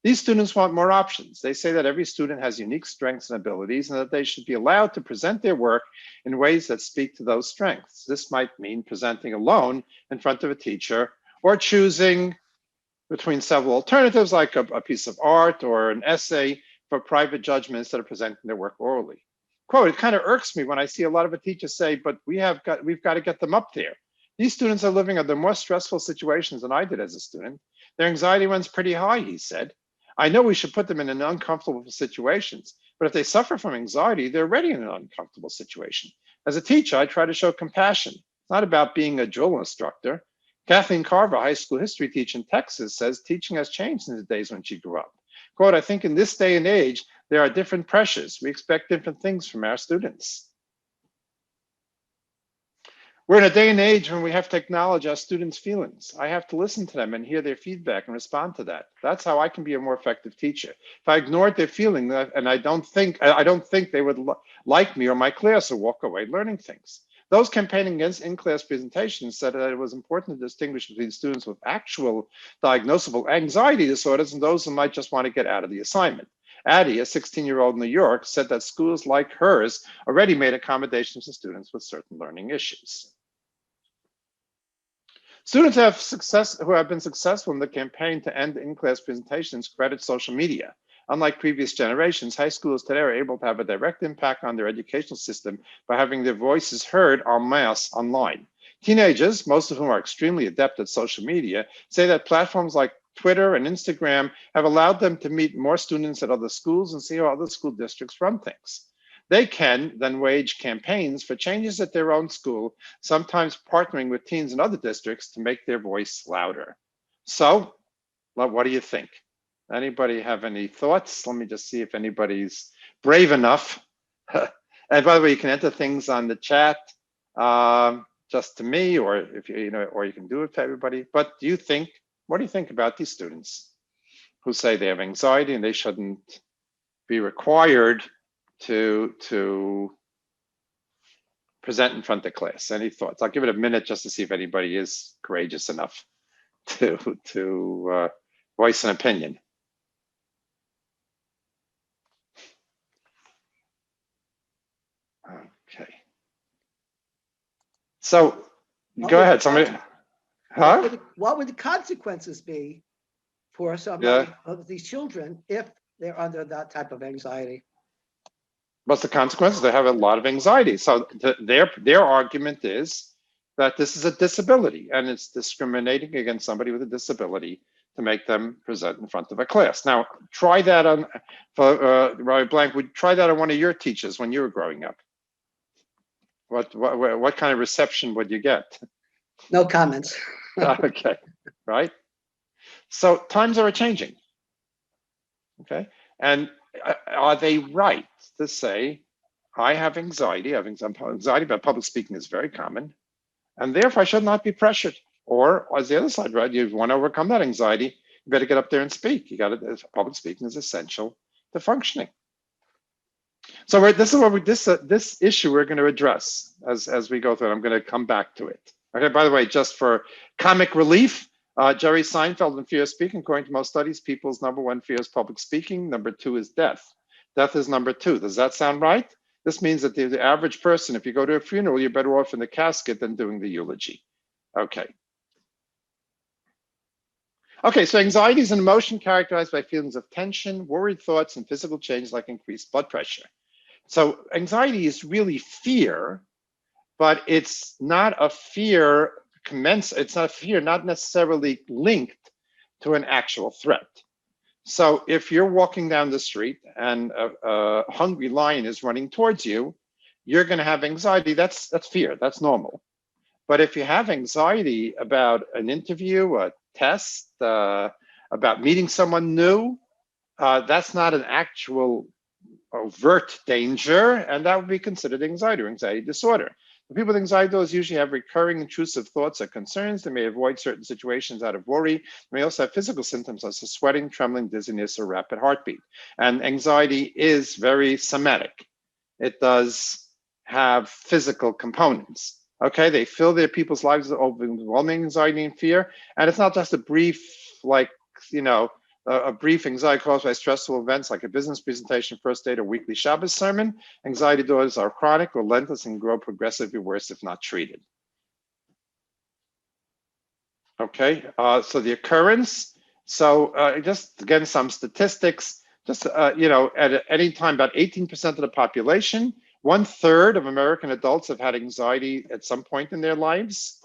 D: These students want more options. They say that every student has unique strengths and abilities and that they should be allowed to present their work in ways that speak to those strengths. This might mean presenting alone in front of a teacher or choosing between several alternatives like a piece of art or an essay for private judgment instead of presenting their work orally. Quote, it kind of irks me when I see a lot of a teachers say, but we've got to get them up there. These students are living under more stressful situations than I did as a student. Their anxiety runs pretty high, he said. I know we should put them in an uncomfortable situations, but if they suffer from anxiety, they're already in an uncomfortable situation. As a teacher, I try to show compassion. It's not about being a drill instructor. Kathleen Carver, a high school history teacher in Texas, says teaching has changed in the days when she grew up. Quote, I think in this day and age, there are different pressures. We expect different things from our students. We're in a day and age when we have to acknowledge our students' feelings. I have to listen to them and hear their feedback and respond to that. That's how I can be a more effective teacher. If I ignored their feeling and I don't think they would like me or my class or walk away learning things. Those campaigning against in-class presentations said that it was important to distinguish between students with actual diagnosable anxiety disorders and those who might just want to get out of the assignment. Addie, a 16-year-old in New York, said that schools like hers already made accommodations to students with certain learning issues. Students who have been successful in the campaign to end in-class presentations credit social media. Unlike previous generations, high schoolers today are able to have a direct impact on their educational system by having their voices heard en masse online. Teenagers, most of whom are extremely adept at social media, say that platforms like Twitter and Instagram have allowed them to meet more students at other schools and see how other school districts run things. They can then wage campaigns for changes at their own school, sometimes partnering with teens in other districts to make their voice louder. So, what do you think? Anybody have any thoughts? Let me just see if anybody's brave enough. And by the way, you can enter things on the chat just to me, or if or you can do it to everybody. But what do you think about these students who say they have anxiety and they shouldn't be required to present in front of class? Any thoughts? I'll give it a minute just to see if anybody is courageous enough to voice an opinion. Okay. So go ahead, somebody. Huh?
A: What would the consequences be for some of these children if they're under that type of anxiety?
D: What's the consequences? They have a lot of anxiety. So their argument is that this is a disability and it's discriminating against somebody with a disability to make them present in front of a class. Now, try that on, Rabbi Blank, would try that on one of your teachers when you were growing up. What kind of reception would you get?
A: No comments.
D: Okay, right? So times are changing, okay? And are they right to say, I have anxiety, anxiety about public speaking is very common, and therefore I should not be pressured? Or as the other side, right, you want to overcome that anxiety, you better get up there and speak. Public speaking is essential to functioning. So this issue we're going to address as we go through it. I'm going to come back to it. Okay, by the way, just for comic relief, Jerry Seinfeld in Fear of Speaking, according to most studies, people's #1 fear is public speaking. #2 is death. Death is #2. Does that sound right? This means that the average person, if you go to a funeral, you're better off in the casket than doing the eulogy. Okay. Okay, so anxiety is an emotion characterized by feelings of tension, worried thoughts, and physical changes like increased blood pressure. So anxiety is really fear, but it's not a fear not necessarily linked to an actual threat. So if you're walking down the street and a hungry lion is running towards you, you're going to have anxiety. That's fear. That's normal. But if you have anxiety about an interview, a test, about meeting someone new, that's not an actual overt danger, and that would be considered anxiety or anxiety disorder. The people with anxiety usually have recurring intrusive thoughts or concerns. They may avoid certain situations out of worry. They may also have physical symptoms such as sweating, trembling, dizziness, or rapid heartbeat. And anxiety is very somatic. It does have physical components. Okay, they fill their people's lives with overwhelming anxiety and fear. And it's not just a brief, a brief anxiety caused by stressful events like a business presentation, first date, or weekly Shabbos sermon. Anxiety disorders are chronic, relentless, and grow progressively worse if not treated. Okay, so the occurrence. So just again, some statistics. Just at any time, about 18% of the population, 1/3 of American adults have had anxiety at some point in their lives.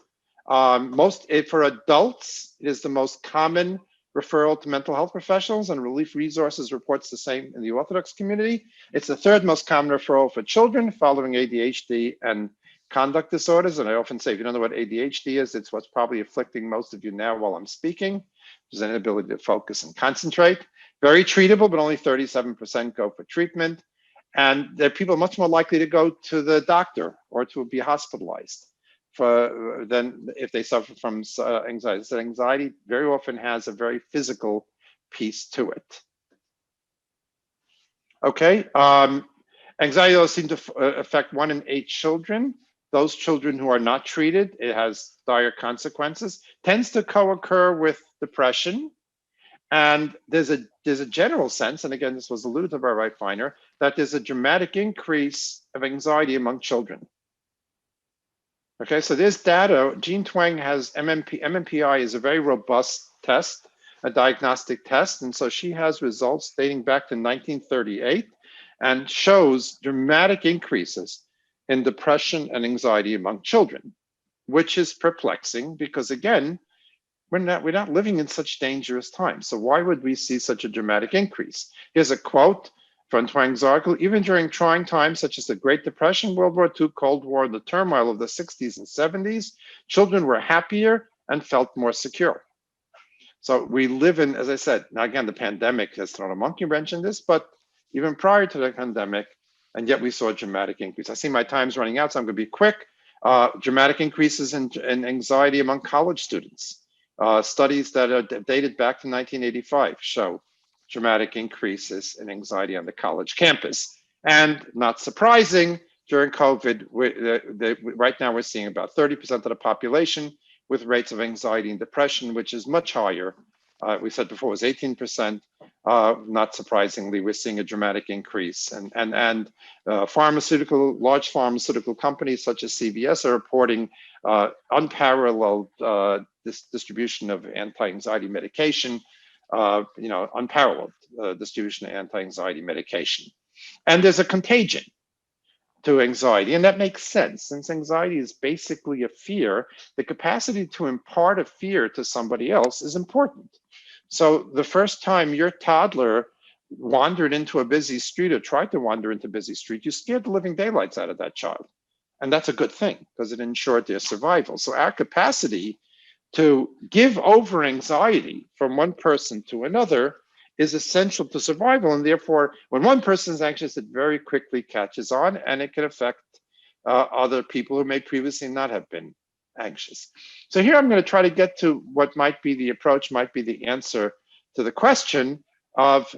D: For adults, it is the most common referral to mental health professionals, and Relief Resources reports the same in the Orthodox community. It's the third most common referral for children, following ADHD and conduct disorders. And I often say, if you don't know what ADHD is, it's what's probably afflicting most of you now while I'm speaking. There's an inability to focus and concentrate. Very treatable, but only 37% go for treatment. And there are people much more likely to go to the doctor or to be hospitalized than if they suffer from anxiety. So anxiety very often has a very physical piece to it. Okay, anxiety does seem to affect 1 in 8 children. Those children who are not treated, it has dire consequences. Tends to co-occur with depression. And there's a general sense, and again, this was alluded to by Rabbi Feiner, that there's a dramatic increase of anxiety among children. Okay, so there's data. Jean Tweng has MMPI is a very robust test, a diagnostic test, and so she has results dating back to 1938 and shows dramatic increases in depression and anxiety among children, which is perplexing because again, we're not living in such dangerous times. So why would we see such a dramatic increase? Here's a quote from Twang's article. Even during trying times such as the Great Depression, World War II, Cold War, and the turmoil of the 60s and 70s, children were happier and felt more secure. So we live in, as I said, now again, the pandemic has thrown a monkey wrench in this, but even prior to the pandemic, and yet we saw a dramatic increase. I see my time's running out, so I'm going to be quick. Dramatic increases in anxiety among college students. Studies that are dated back to 1985 show dramatic increases in anxiety on the college campus. And not surprising, during COVID, right now we're seeing about 30% of the population with rates of anxiety and depression, which is much higher. We said before it was 18%. Not surprisingly, we're seeing a dramatic increase. And large pharmaceutical companies such as CVS are reporting unparalleled distribution of anti-anxiety medication, unparalleled distribution of anti-anxiety medication. And there's a contagion to anxiety, and that makes sense. Since anxiety is basically a fear, the capacity to impart a fear to somebody else is important. So the first time your toddler wandered into a busy street or tried to wander into a busy street, you scared the living daylights out of that child. And that's a good thing because it ensured their survival. So our capacity to give over anxiety from one person to another is essential to survival. And therefore, when one person is anxious, it very quickly catches on and it can affect other people who may previously not have been anxious. So here I'm going to try to get to what might be the approach, might be the answer to the question of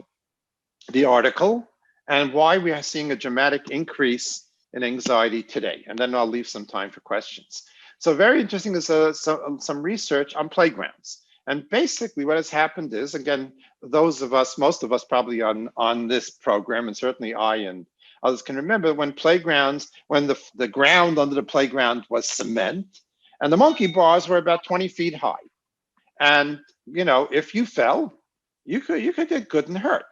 D: the article and why we are seeing a dramatic increase in anxiety today. And then I'll leave some time for questions. So very interesting is some research on playgrounds. And basically what has happened is, again, those of us, most of us probably on this program, and certainly I and others can remember when playgrounds, when the ground under the playground was cement and the monkey bars were about 20 feet high. And, if you fell, you could get good and hurt.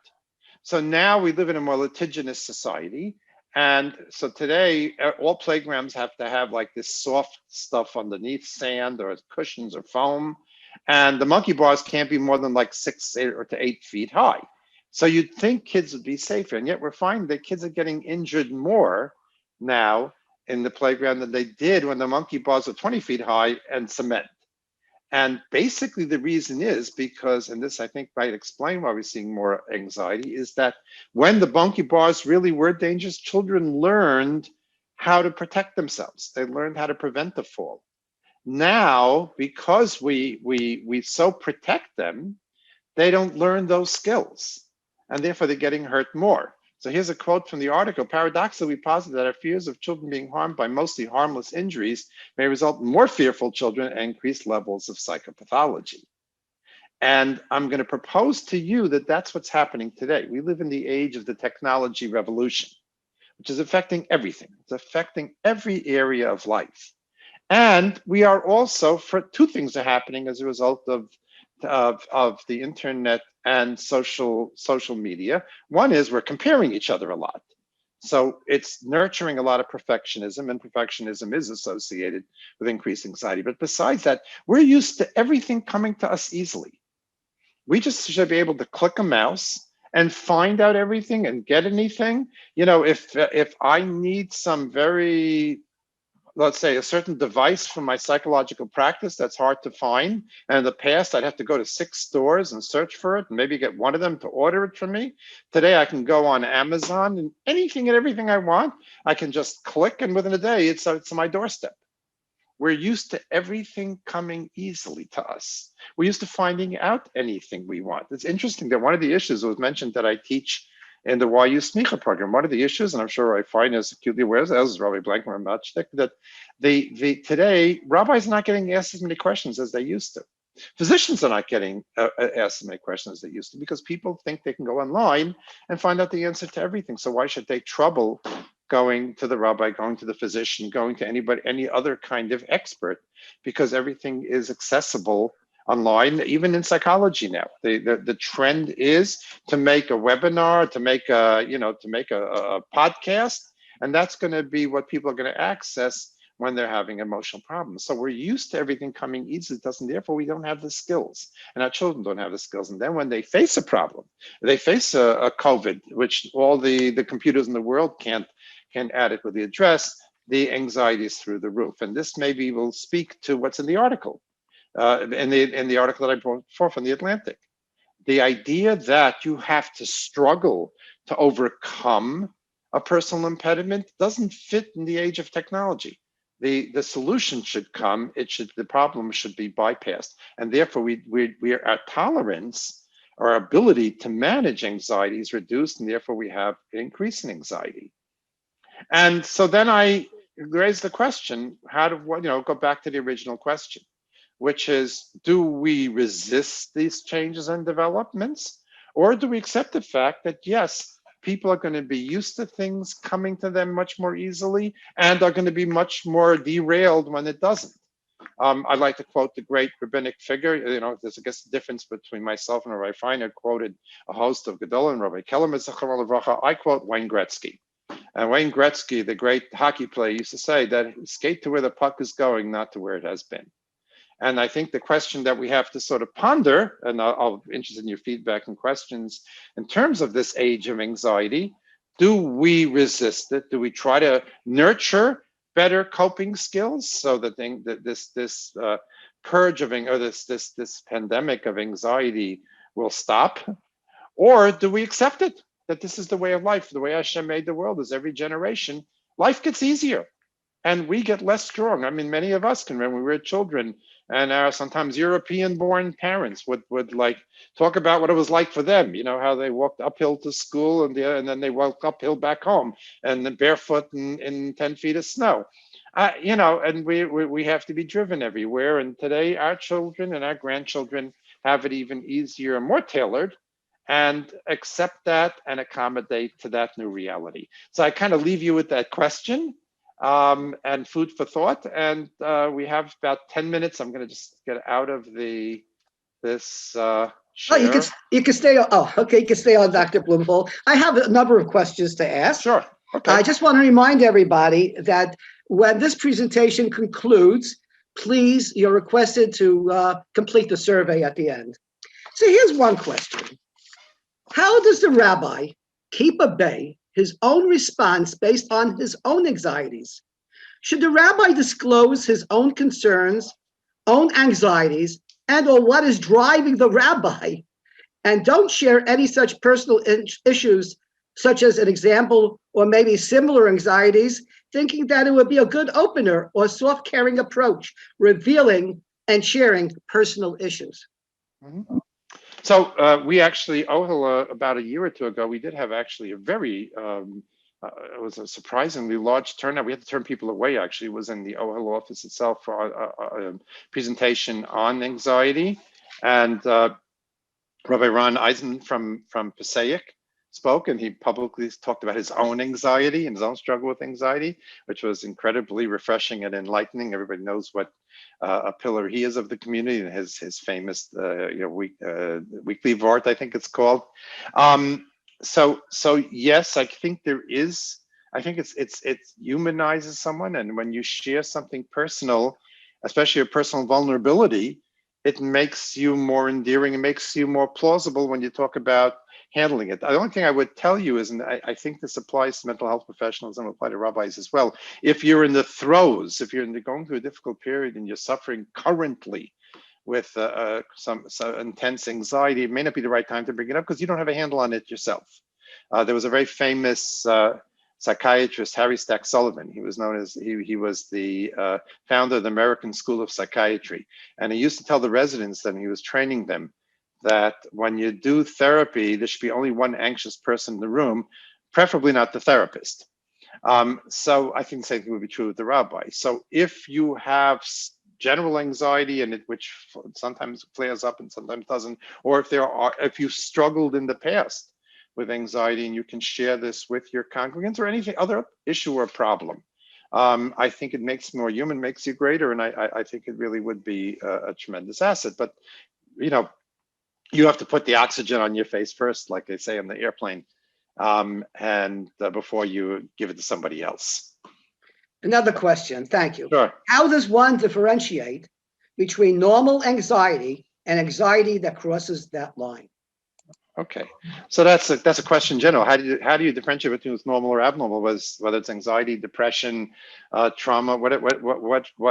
D: So now we live in a more litigious society. And so today, all playgrounds have to have like this soft stuff underneath, sand or cushions or foam. And the monkey bars can't be more than like 6 to 8 feet high. So you'd think kids would be safer. And yet we're finding that kids are getting injured more now in the playground than they did when the monkey bars were 20 feet high and cement. And basically the reason is because, and this I think might explain why we're seeing more anxiety, is that when the monkey bars really were dangerous, children learned how to protect themselves. They learned how to prevent the fall. Now, because we so protect them, they don't learn those skills, and therefore they're getting hurt more. So here's a quote from the article. Paradoxically, we posit that our fears of children being harmed by mostly harmless injuries may result in more fearful children and increased levels of psychopathology. And I'm going to propose to you that that's what's happening today. We live in the age of the technology revolution, which is affecting everything. It's affecting every area of life. And we are also, for two things are happening as a result of the internet and social media. One is we're comparing each other a lot. So it's nurturing a lot of perfectionism, and perfectionism is associated with increased anxiety. But besides that, we're used to everything coming to us easily. We just should be able to click a mouse and find out everything and get anything. You know, if I need some very, let's say, a certain device for my psychological practice that's hard to find, and in the past I'd have to go to 6 stores and search for it and maybe get one of them to order it for me. Today I can go on Amazon, and anything and everything I want, I can just click, and within a day it's on my doorstep. We're used to everything coming easily to us. We're used to finding out anything we want. It's interesting that one of the issues was mentioned that I teach in the YU Smicha program. One of the issues, and I'm sure Rabbi Feiner is acutely aware, as is Rabbi Blank and Mirajnik, that today rabbis are not getting asked as many questions as they used to. Physicians are not getting asked as many questions as they used to, because people think they can go online and find out the answer to everything. So why should they trouble going to the rabbi, going to the physician, going to anybody, any other kind of expert, because everything is accessible online, even in psychology now. The trend is to make a webinar, to make a podcast, and that's going to be what people are going to access when they're having emotional problems. So we're used to everything coming easily, therefore we don't have the skills, and our children don't have the skills. And then when they face a problem, they face a COVID, which all the computers in the world can adequately address, the anxiety is through the roof. And this maybe will speak to what's in the article, in the article that I brought forth from the Atlantic. The idea that you have to struggle to overcome a personal impediment doesn't fit in the age of technology. The solution should come. The problem should be bypassed, and therefore our tolerance, our ability to manage anxiety is reduced, and therefore we have an increase in anxiety. And so then I raise the question: go back to the original question, which is, do we resist these changes and developments, or do we accept the fact that yes, people are going to be used to things coming to them much more easily and are going to be much more derailed when it doesn't? I'd like to quote the great rabbinic figure. There's, I guess, a difference between myself and Rabbi Feiner. Quoted a host of Gedolim and Rabbi Kellerman. I quote Wayne Gretzky. And Wayne Gretzky, the great hockey player, used to say that skate to where the puck is going, not to where it has been. And I think the question that we have to sort of ponder, and I'll be interested in your feedback and questions in terms of this age of anxiety: do we resist it? Do we try to nurture better coping skills so that this purge of, or this pandemic of anxiety will stop? Or do we accept it, that this is the way of life? The way Hashem made the world is every generation, life gets easier and we get less strong. I mean, many of us can remember when we were children, and our sometimes European-born parents would like talk about what it was like for them. You know, how they walked uphill to school and then they walked uphill back home, and then barefoot in 10 feet of snow. And we have to be driven everywhere. And today, our children and our grandchildren have it even easier and more tailored, and accept that and accommodate to that new reality. So I kind of leave you with that question. And food for thought. And we have about 10 minutes. I'm going to just get out of this share.
A: Oh, you can stay on. Oh, okay. You can stay on, Dr. Blumenthal. I have a number of questions to ask.
D: Sure. Okay.
A: I just want to remind everybody that when this presentation concludes, please, you're requested to complete the survey at the end. So here's one question. How does the rabbi keep at bay his own response based on his own anxieties? Should the rabbi disclose his own concerns, own anxieties, and/or what is driving the rabbi, and don't share any such personal issues, such as an example or maybe similar anxieties, thinking that it would be a good opener or soft, caring approach, revealing and sharing personal issues?
D: Mm-hmm. So we actually, Ohel, about a year or two ago, we did have actually a very, it was a surprisingly large turnout. We had to turn people away, actually. It was in the Ohel office itself for a presentation on anxiety. And Rabbi Ron Eisen from Passaic spoke, and he publicly talked about his own anxiety and his own struggle with anxiety, which was incredibly refreshing and enlightening. Everybody knows what a pillar he is of the community, and his famous weekly vort, I think it's called. So yes, I think there is. I think it humanizes someone, and when you share something personal, especially a personal vulnerability, it makes you more endearing. It makes you more plausible when you talk about handling it. The only thing I would tell you is, and I think this applies to mental health professionals and apply to rabbis as well, if you're in the throes, if you're going through a difficult period and you're suffering currently with some intense anxiety, it may not be the right time to bring it up because you don't have a handle on it yourself. There was a very famous psychiatrist, Harry Stack Sullivan. He was known as, he was the founder of the American School of Psychiatry. And he used to tell the residents that he was training them that when you do therapy, there should be only one anxious person in the room, preferably not the therapist. So I think the same thing would be true with the rabbi. So if you have general anxiety and which sometimes flares up and sometimes doesn't, or if you struggled in the past with anxiety and you can share this with your congregants or anything other issue or problem, I think it makes more human, makes you greater, and I think it really would be a tremendous asset. But you have to put the oxygen on your face first, like they say on the airplane, and before you give it to somebody else.
A: Another question, thank you.
D: Sure.
A: How does one differentiate between normal anxiety and anxiety that crosses that line?
D: Okay, so that's a question in general. How do you differentiate between what's normal or abnormal? Whether it's anxiety, depression, trauma?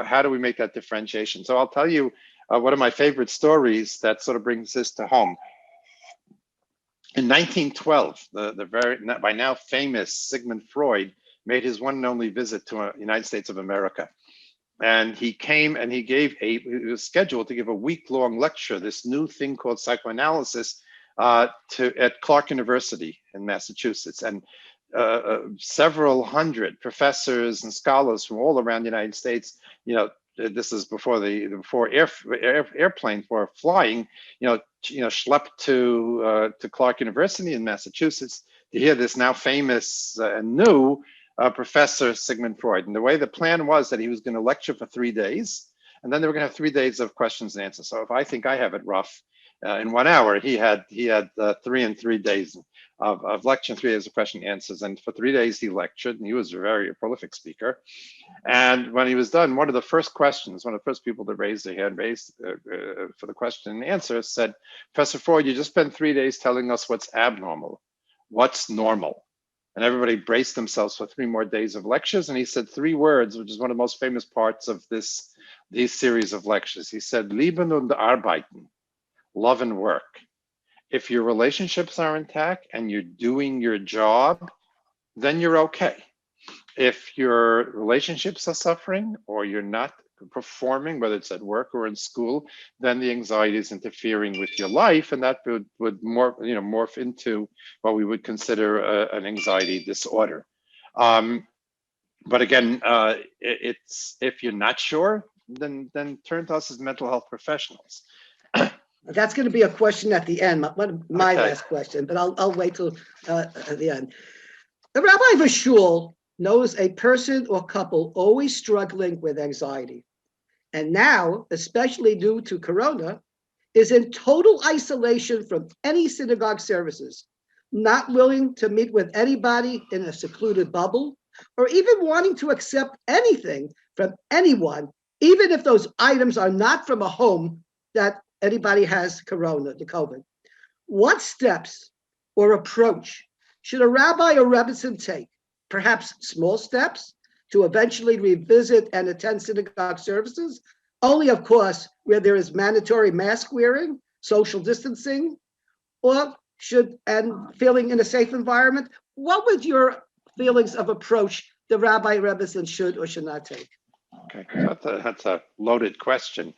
D: How do we make that differentiation? So I'll tell you one of my favorite stories that sort of brings this to home. In 1912, the very by now famous Sigmund Freud made his one and only visit to the United States of America. And he came and he was scheduled to give a week-long lecture, this new thing called psychoanalysis, at Clark University in Massachusetts. And several hundred professors and scholars from all around the United States, this is before airplanes were flying, schlepped to Clark University in Massachusetts to hear this now famous and new Professor Sigmund Freud. And the way the plan was that he was going to lecture for 3 days, and then they were going to have 3 days of questions and answers. So if I think I have it rough, in 1 hour, he had 3 days of lecture, 3 days of question and answers. And for 3 days he lectured, and he was a very prolific speaker. And when he was done, one of the first people to raise their hand for the question and answer said, "Professor Freud, you just spent 3 days telling us what's abnormal. What's normal?" And everybody braced themselves for 3 more days of lectures. And he said 3 words, which is one of the most famous parts of these series of lectures. He said, "Lieben und arbeiten," love and work. If your relationships are intact and you're doing your job, then you're okay. If your relationships are suffering or you're not performing, whether it's at work or in school, then the anxiety is interfering with your life, and that would morph into what we would consider an anxiety disorder. But again, it's if you're not sure, then turn to us as mental health professionals.
A: That's going to be a question at the end, my last question, but I'll wait till the end. The rabbi of a shul knows a person or couple always struggling with anxiety, and now, especially due to Corona, is in total isolation from any synagogue services, not willing to meet with anybody in a secluded bubble, or even wanting to accept anything from anyone, even if those items are not from a home that anybody has Corona, the COVID. What steps or approach should a rabbi or rebbitzin take? Perhaps small steps to eventually revisit and attend synagogue services, only of course where there is mandatory mask wearing, social distancing, and feeling in a safe environment. What would your feelings of approach the rabbi rebbitzin should or should not take?
D: Okay, that's a loaded question.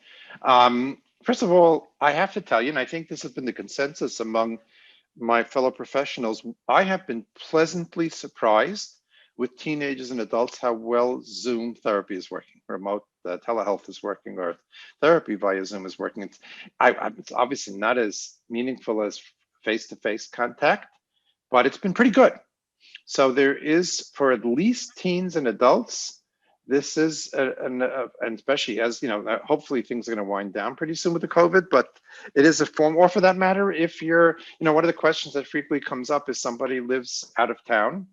D: First of all, I have to tell you, and I think this has been the consensus among my fellow professionals, I have been pleasantly surprised with teenagers and adults how well Zoom therapy is working, remote telehealth is working, or therapy via Zoom is working. It's obviously not as meaningful as face-to-face contact, but it's been pretty good. So there is, for at least teens and adults, this is, and especially as, hopefully things are going to wind down pretty soon with the COVID, but it is a form, or for that matter, if you're, one of the questions that frequently comes up is somebody lives out of town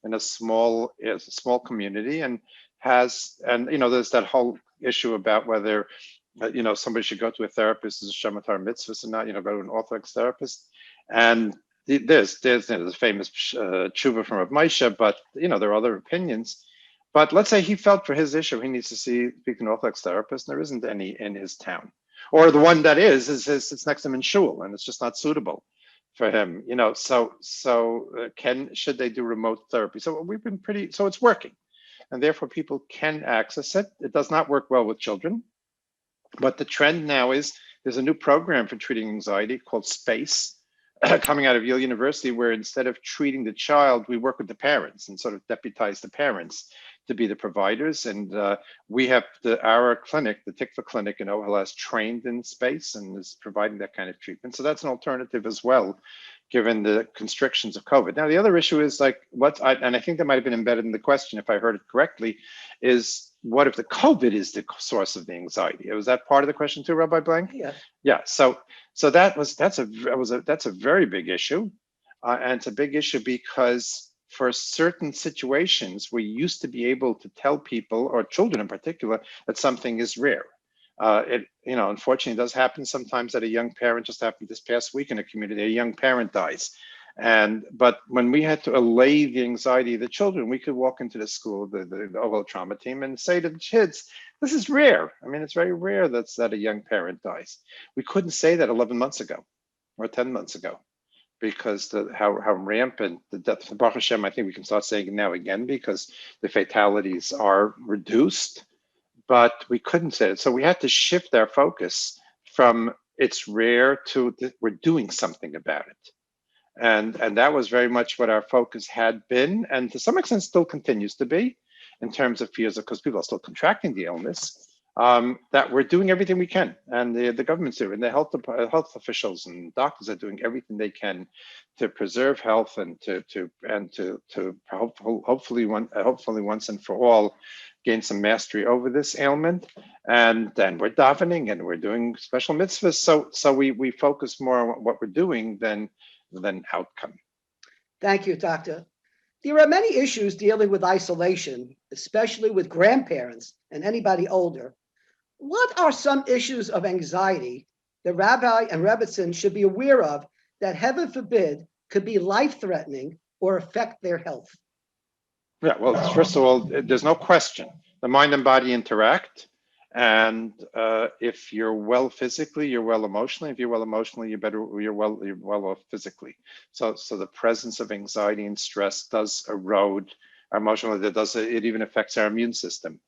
D: in a small community and there's that whole issue about whether, somebody should go to a therapist as a shamatar mitzvah or not, go to an Orthodox therapist. And there's a famous tshuva from Rav Moshe, but there are other opinions. But let's say he felt for his issue he needs to speak to an Orthodox therapist, and there isn't any in his town, or the one that is it's next to him in Shul, and it's just not suitable for him. Should they do remote therapy? So it's working, and therefore people can access it. It does not work well with children, but the trend now is there's a new program for treating anxiety called SPACE. Coming out of Yale University, where instead of treating the child, we work with the parents and sort of deputize the parents to be the providers. And we have our clinic, the Tikva clinic in Ohel, has trained in SPACE and is providing that kind of treatment. So that's an alternative as well, given the constrictions of COVID. Now, the other issue is and I think that might have been embedded in the question, if I heard it correctly, is what if the COVID is the source of the anxiety? Was that part of the question too, Rabbi Blank?
A: Yeah.
D: Yeah. So that's a very big issue, and it's a big issue because for certain situations we used to be able to tell people, or children in particular, that something is rare. It unfortunately does happen sometimes that a young parent, just happened this past week in a community, a young parent dies. But when we had to allay the anxiety of the children, we could walk into the school, the Ohel trauma team, and say to the kids, this is rare. I mean, it's very rare that a young parent dies. We couldn't say that 11 months ago or 10 months ago, because how rampant the death of Baruch Hashem, I think we can start saying it now again, because the fatalities are reduced, but we couldn't say it. So we had to shift our focus from it's rare to we're doing something about it. And that was very much what our focus had been, and to some extent still continues to be, in terms of fears, because people are still contracting the illness, that we're doing everything we can, and the government's doing, and the health officials and doctors are doing everything they can to preserve health and to hopefully once and for all gain some mastery over this ailment. And then we're davening and we're doing special mitzvahs. So we focus more on what we're doing than outcome.
A: Thank you, Doctor. There are many issues dealing with isolation, especially with grandparents and anybody older. What are some issues of anxiety the rabbi and rebbitzin should be aware of that, heaven forbid, could be life-threatening or affect their health?
D: Yeah, well, first of all, there's no question. The mind and body interact. And if you're well physically, you're well emotionally. If you're well emotionally, you're well off physically. So the presence of anxiety and stress does erode our emotional. It even affects our immune system.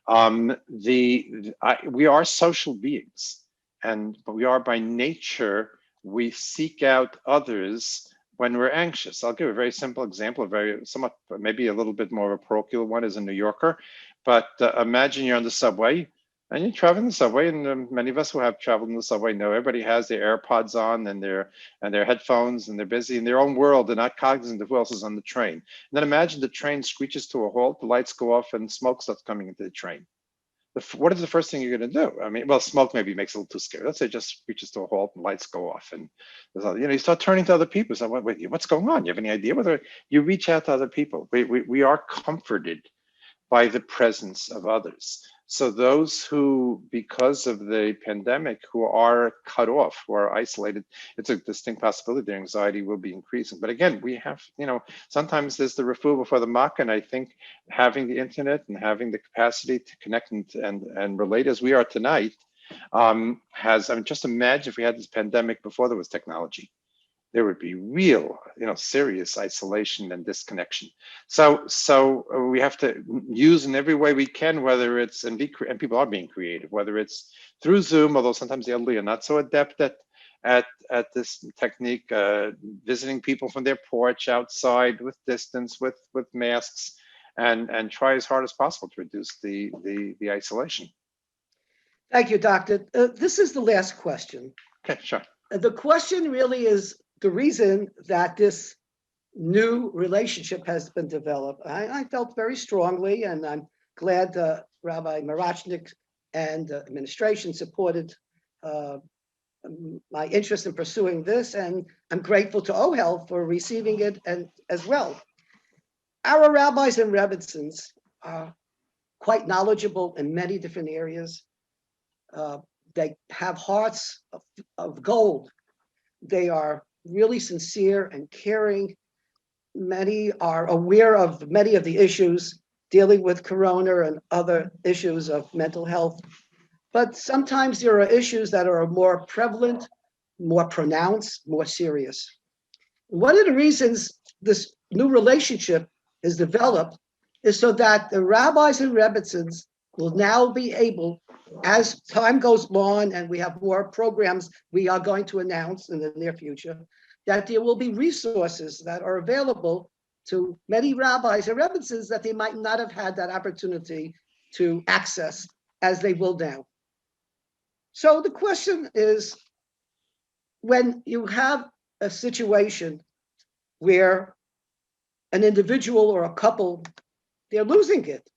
D: We are social beings, but we are by nature. We seek out others when we're anxious. I'll give a very simple example, somewhat maybe a little bit more of a parochial one as a New Yorker. But imagine you're on the subway. And you travel in the subway, and many of us who have traveled in the subway know everybody has their AirPods on and their headphones, and they're busy in their own world. They're not cognizant of who else is on the train. And then imagine the train screeches to a halt, the lights go off, and smoke starts coming into the train. What is the first thing you're going to do? I mean, well, smoke maybe makes it a little too scary. Let's say it just screeches to a halt and lights go off, and you start turning to other people. So, wait, what's going on? You have any idea? Whether you reach out to other people, we are comforted by the presence of others. So those who, because of the pandemic, who are cut off, who are isolated, it's a distinct possibility their anxiety will be increasing. But again, we have, sometimes there's the refuah before the makkah, and I think having the internet and having the capacity to connect and relate as we are tonight just imagine if we had this pandemic before there was technology. There would be real, serious isolation and disconnection. So we have to use in every way we can, whether it's, and people are being creative, whether it's through Zoom, although sometimes the elderly are not so adept at this technique, visiting people from their porch outside with distance, with masks, and try as hard as possible to reduce the isolation.
A: Thank you, Doctor. This is the last question.
D: Okay, sure.
A: The question really is the reason that this new relationship has been developed. I felt very strongly, and I'm glad Rabbi Mirajnik and the administration supported my interest in pursuing this, and I'm grateful to Ohel for receiving it and as well. Our rabbis and rebbitzins are quite knowledgeable in many different areas. They have hearts of gold. They are really sincere and caring. Many are aware of many of the issues dealing with corona and other issues of mental health. But sometimes there are issues that are more prevalent, more pronounced, more serious. One of the reasons this new relationship is developed is so that the rabbis and rebbitzins will now be able, as time goes on and we have more programs we are going to announce in the near future, that there will be resources that are available to many rabbis and rebbitzins that they might not have had that opportunity to access as they will now. So the question is, when you have a situation where an individual or a couple, they're losing it.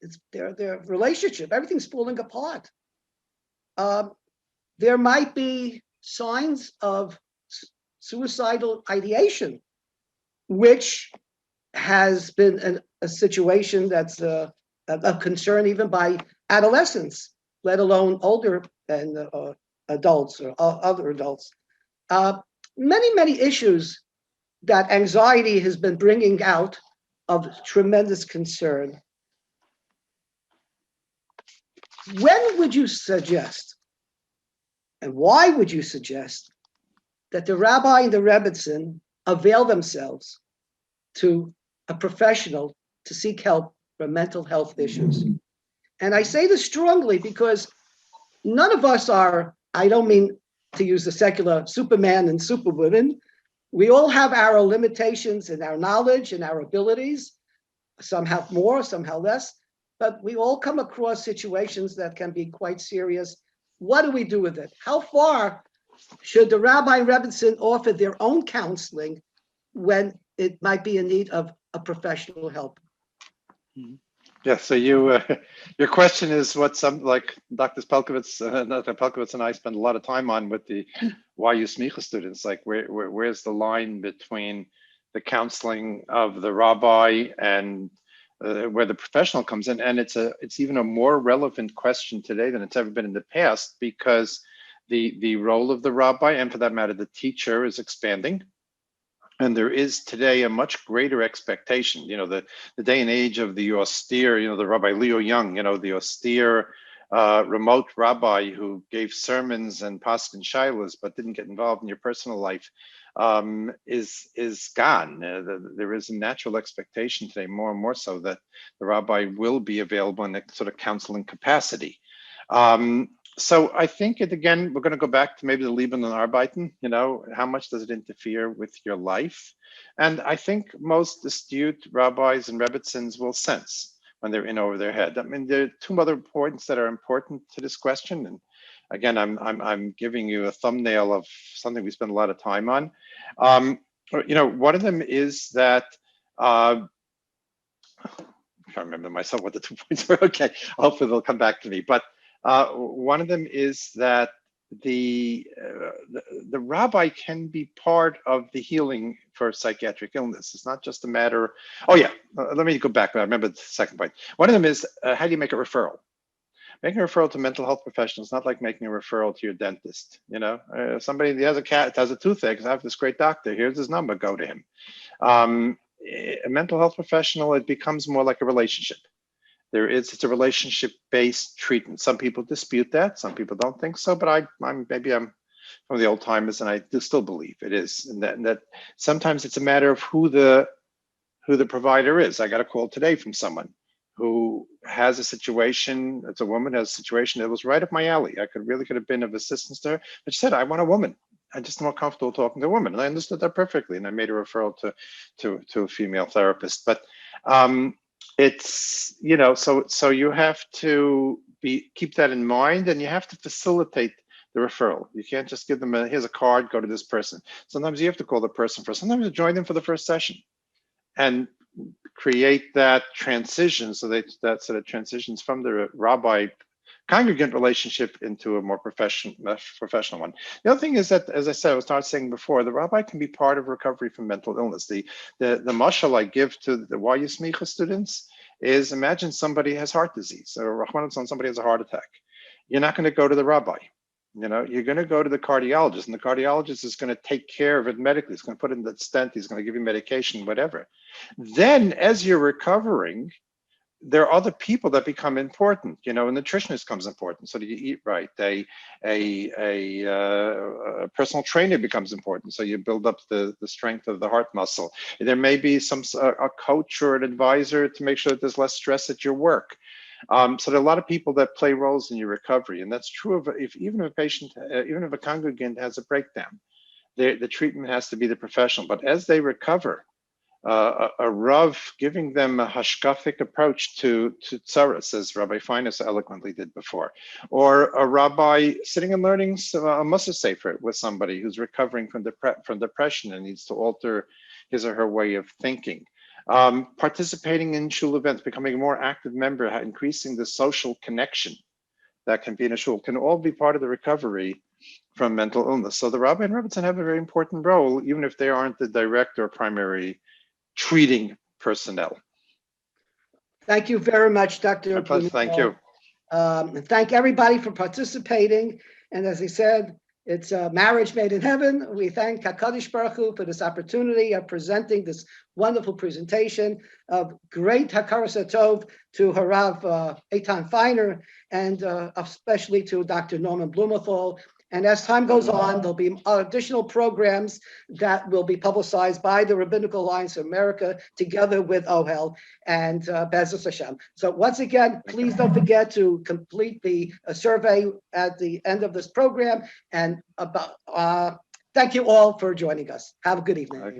A: It's their relationship, everything's falling apart. There might be signs of suicidal ideation, which has been a situation that's of concern even by adolescents, let alone older and adults or other adults. Many issues that anxiety has been bringing out of tremendous concern. When would you suggest, and why would you suggest, that the rabbi and the rebbitzin avail themselves to a professional to seek help for mental health issues? And I say this strongly because none of us are, I don't mean to use the secular Superman and Superwoman. We all have our limitations in our knowledge and our abilities. Some have more, some have less, but we all come across situations that can be quite serious. What do we do with it? How far should the rabbi and rebbitzin offer their own counseling when it might be in need of a professional help?
D: Yeah, so your question is what some, like Dr. Pelkovitz and I spend a lot of time on with the YU Smicha students, like where's the line between the counseling of the rabbi and where the professional comes in. And it's even a more relevant question today than it's ever been in the past, because the role of the rabbi, and for that matter, the teacher, is expanding. And there is today a much greater expectation, the day and age of the austere, the Rabbi Leo Young, the austere remote rabbi who gave sermons and paskin shilas, but didn't get involved in your personal life, is gone. There is a natural expectation today, more and more so, that the rabbi will be available in a sort of counseling capacity. So I think again, we're going to go back to maybe the Leben and Arbeiten, how much does it interfere with your life? And I think most astute rabbis and rebbitzins will sense when they're in over their head. I mean, there are two other points that are important to this question. And again, I'm giving you a thumbnail of something we spend a lot of time on. One of them is that, I'm trying to remember myself what the 2 points were. Okay, hopefully they'll come back to me. But one of them is that the rabbi can be part of the healing for psychiatric illness. It's not just a matter. Oh yeah, let me go back. I remember the second point. One of them is how do you make a referral? Making a referral to mental health professionals is not like making a referral to your dentist. Somebody that has a cat, has a toothache, I have this great doctor. Here's his number. Go to him. A mental health professional, it becomes more like a relationship. It's a relationship-based treatment. Some people dispute that. Some people don't think so, but I'm from the old timers, and I do still believe it is. And that sometimes it's a matter of who the provider is. I got a call today from someone who has a situation. It's a woman has a situation that was right up my alley. I could have been of assistance to her, but she said, "I want a woman. I'm just more comfortable talking to a woman," and I understood that perfectly. And I made a referral to a female therapist. But it's, so you have to keep that in mind, and you have to facilitate the referral. You can't just give them here's a card, go to this person. Sometimes you have to call the person first. Sometimes you join them for the first session and create that transition so that it transitions from the rabbi congregant relationship into a more professional one. The other thing is that, as I said, I was saying before, the rabbi can be part of recovery from mental illness. The mashal I give to the YU Smicha students is, imagine somebody has heart disease, or somebody has a heart attack. You're not going to go to the rabbi. You're going to go to the cardiologist, and the cardiologist is going to take care of it medically. He's going to put in the stent, he's going to give you medication, whatever. Then, as you're recovering, there are other people that become important. A nutritionist becomes important. So do you eat right? A personal trainer becomes important. So you build up the strength of the heart muscle. There may be a coach or an advisor to make sure that there's less stress at your work. So there are a lot of people that play roles in your recovery, and that's true even if a congregant has a breakdown. The treatment has to be the professional. But as they recover, a Rav giving them a hashkafic approach to tzaras, as Rabbi Feiner so eloquently did before, or a rabbi sitting and learning a Mussar Sefer with somebody who's recovering from depression and needs to alter his or her way of thinking. Participating in shul events, becoming a more active member, increasing the social connection that can be in a shul, can all be part of the recovery from mental illness. So the rabbi and rebbetzin have a very important role, even if they aren't the direct or primary treating personnel.
A: Thank you very much, Dr.
D: Thank you.
A: Thank everybody for participating. And as I said, it's a marriage made in heaven. We thank HaKadosh Baruch Hu for this opportunity of presenting this wonderful presentation of great Hakaras Tov to Harav Eytan Feiner, and especially to Dr. Norman Blumenthal. And as time goes on, there'll be additional programs that will be publicized by the Rabbinical Alliance of America together with Ohel and Bezos Hashem. So once again, please don't forget to complete the survey at the end of this program. And thank you all for joining us. Have a good evening.
D: Okay.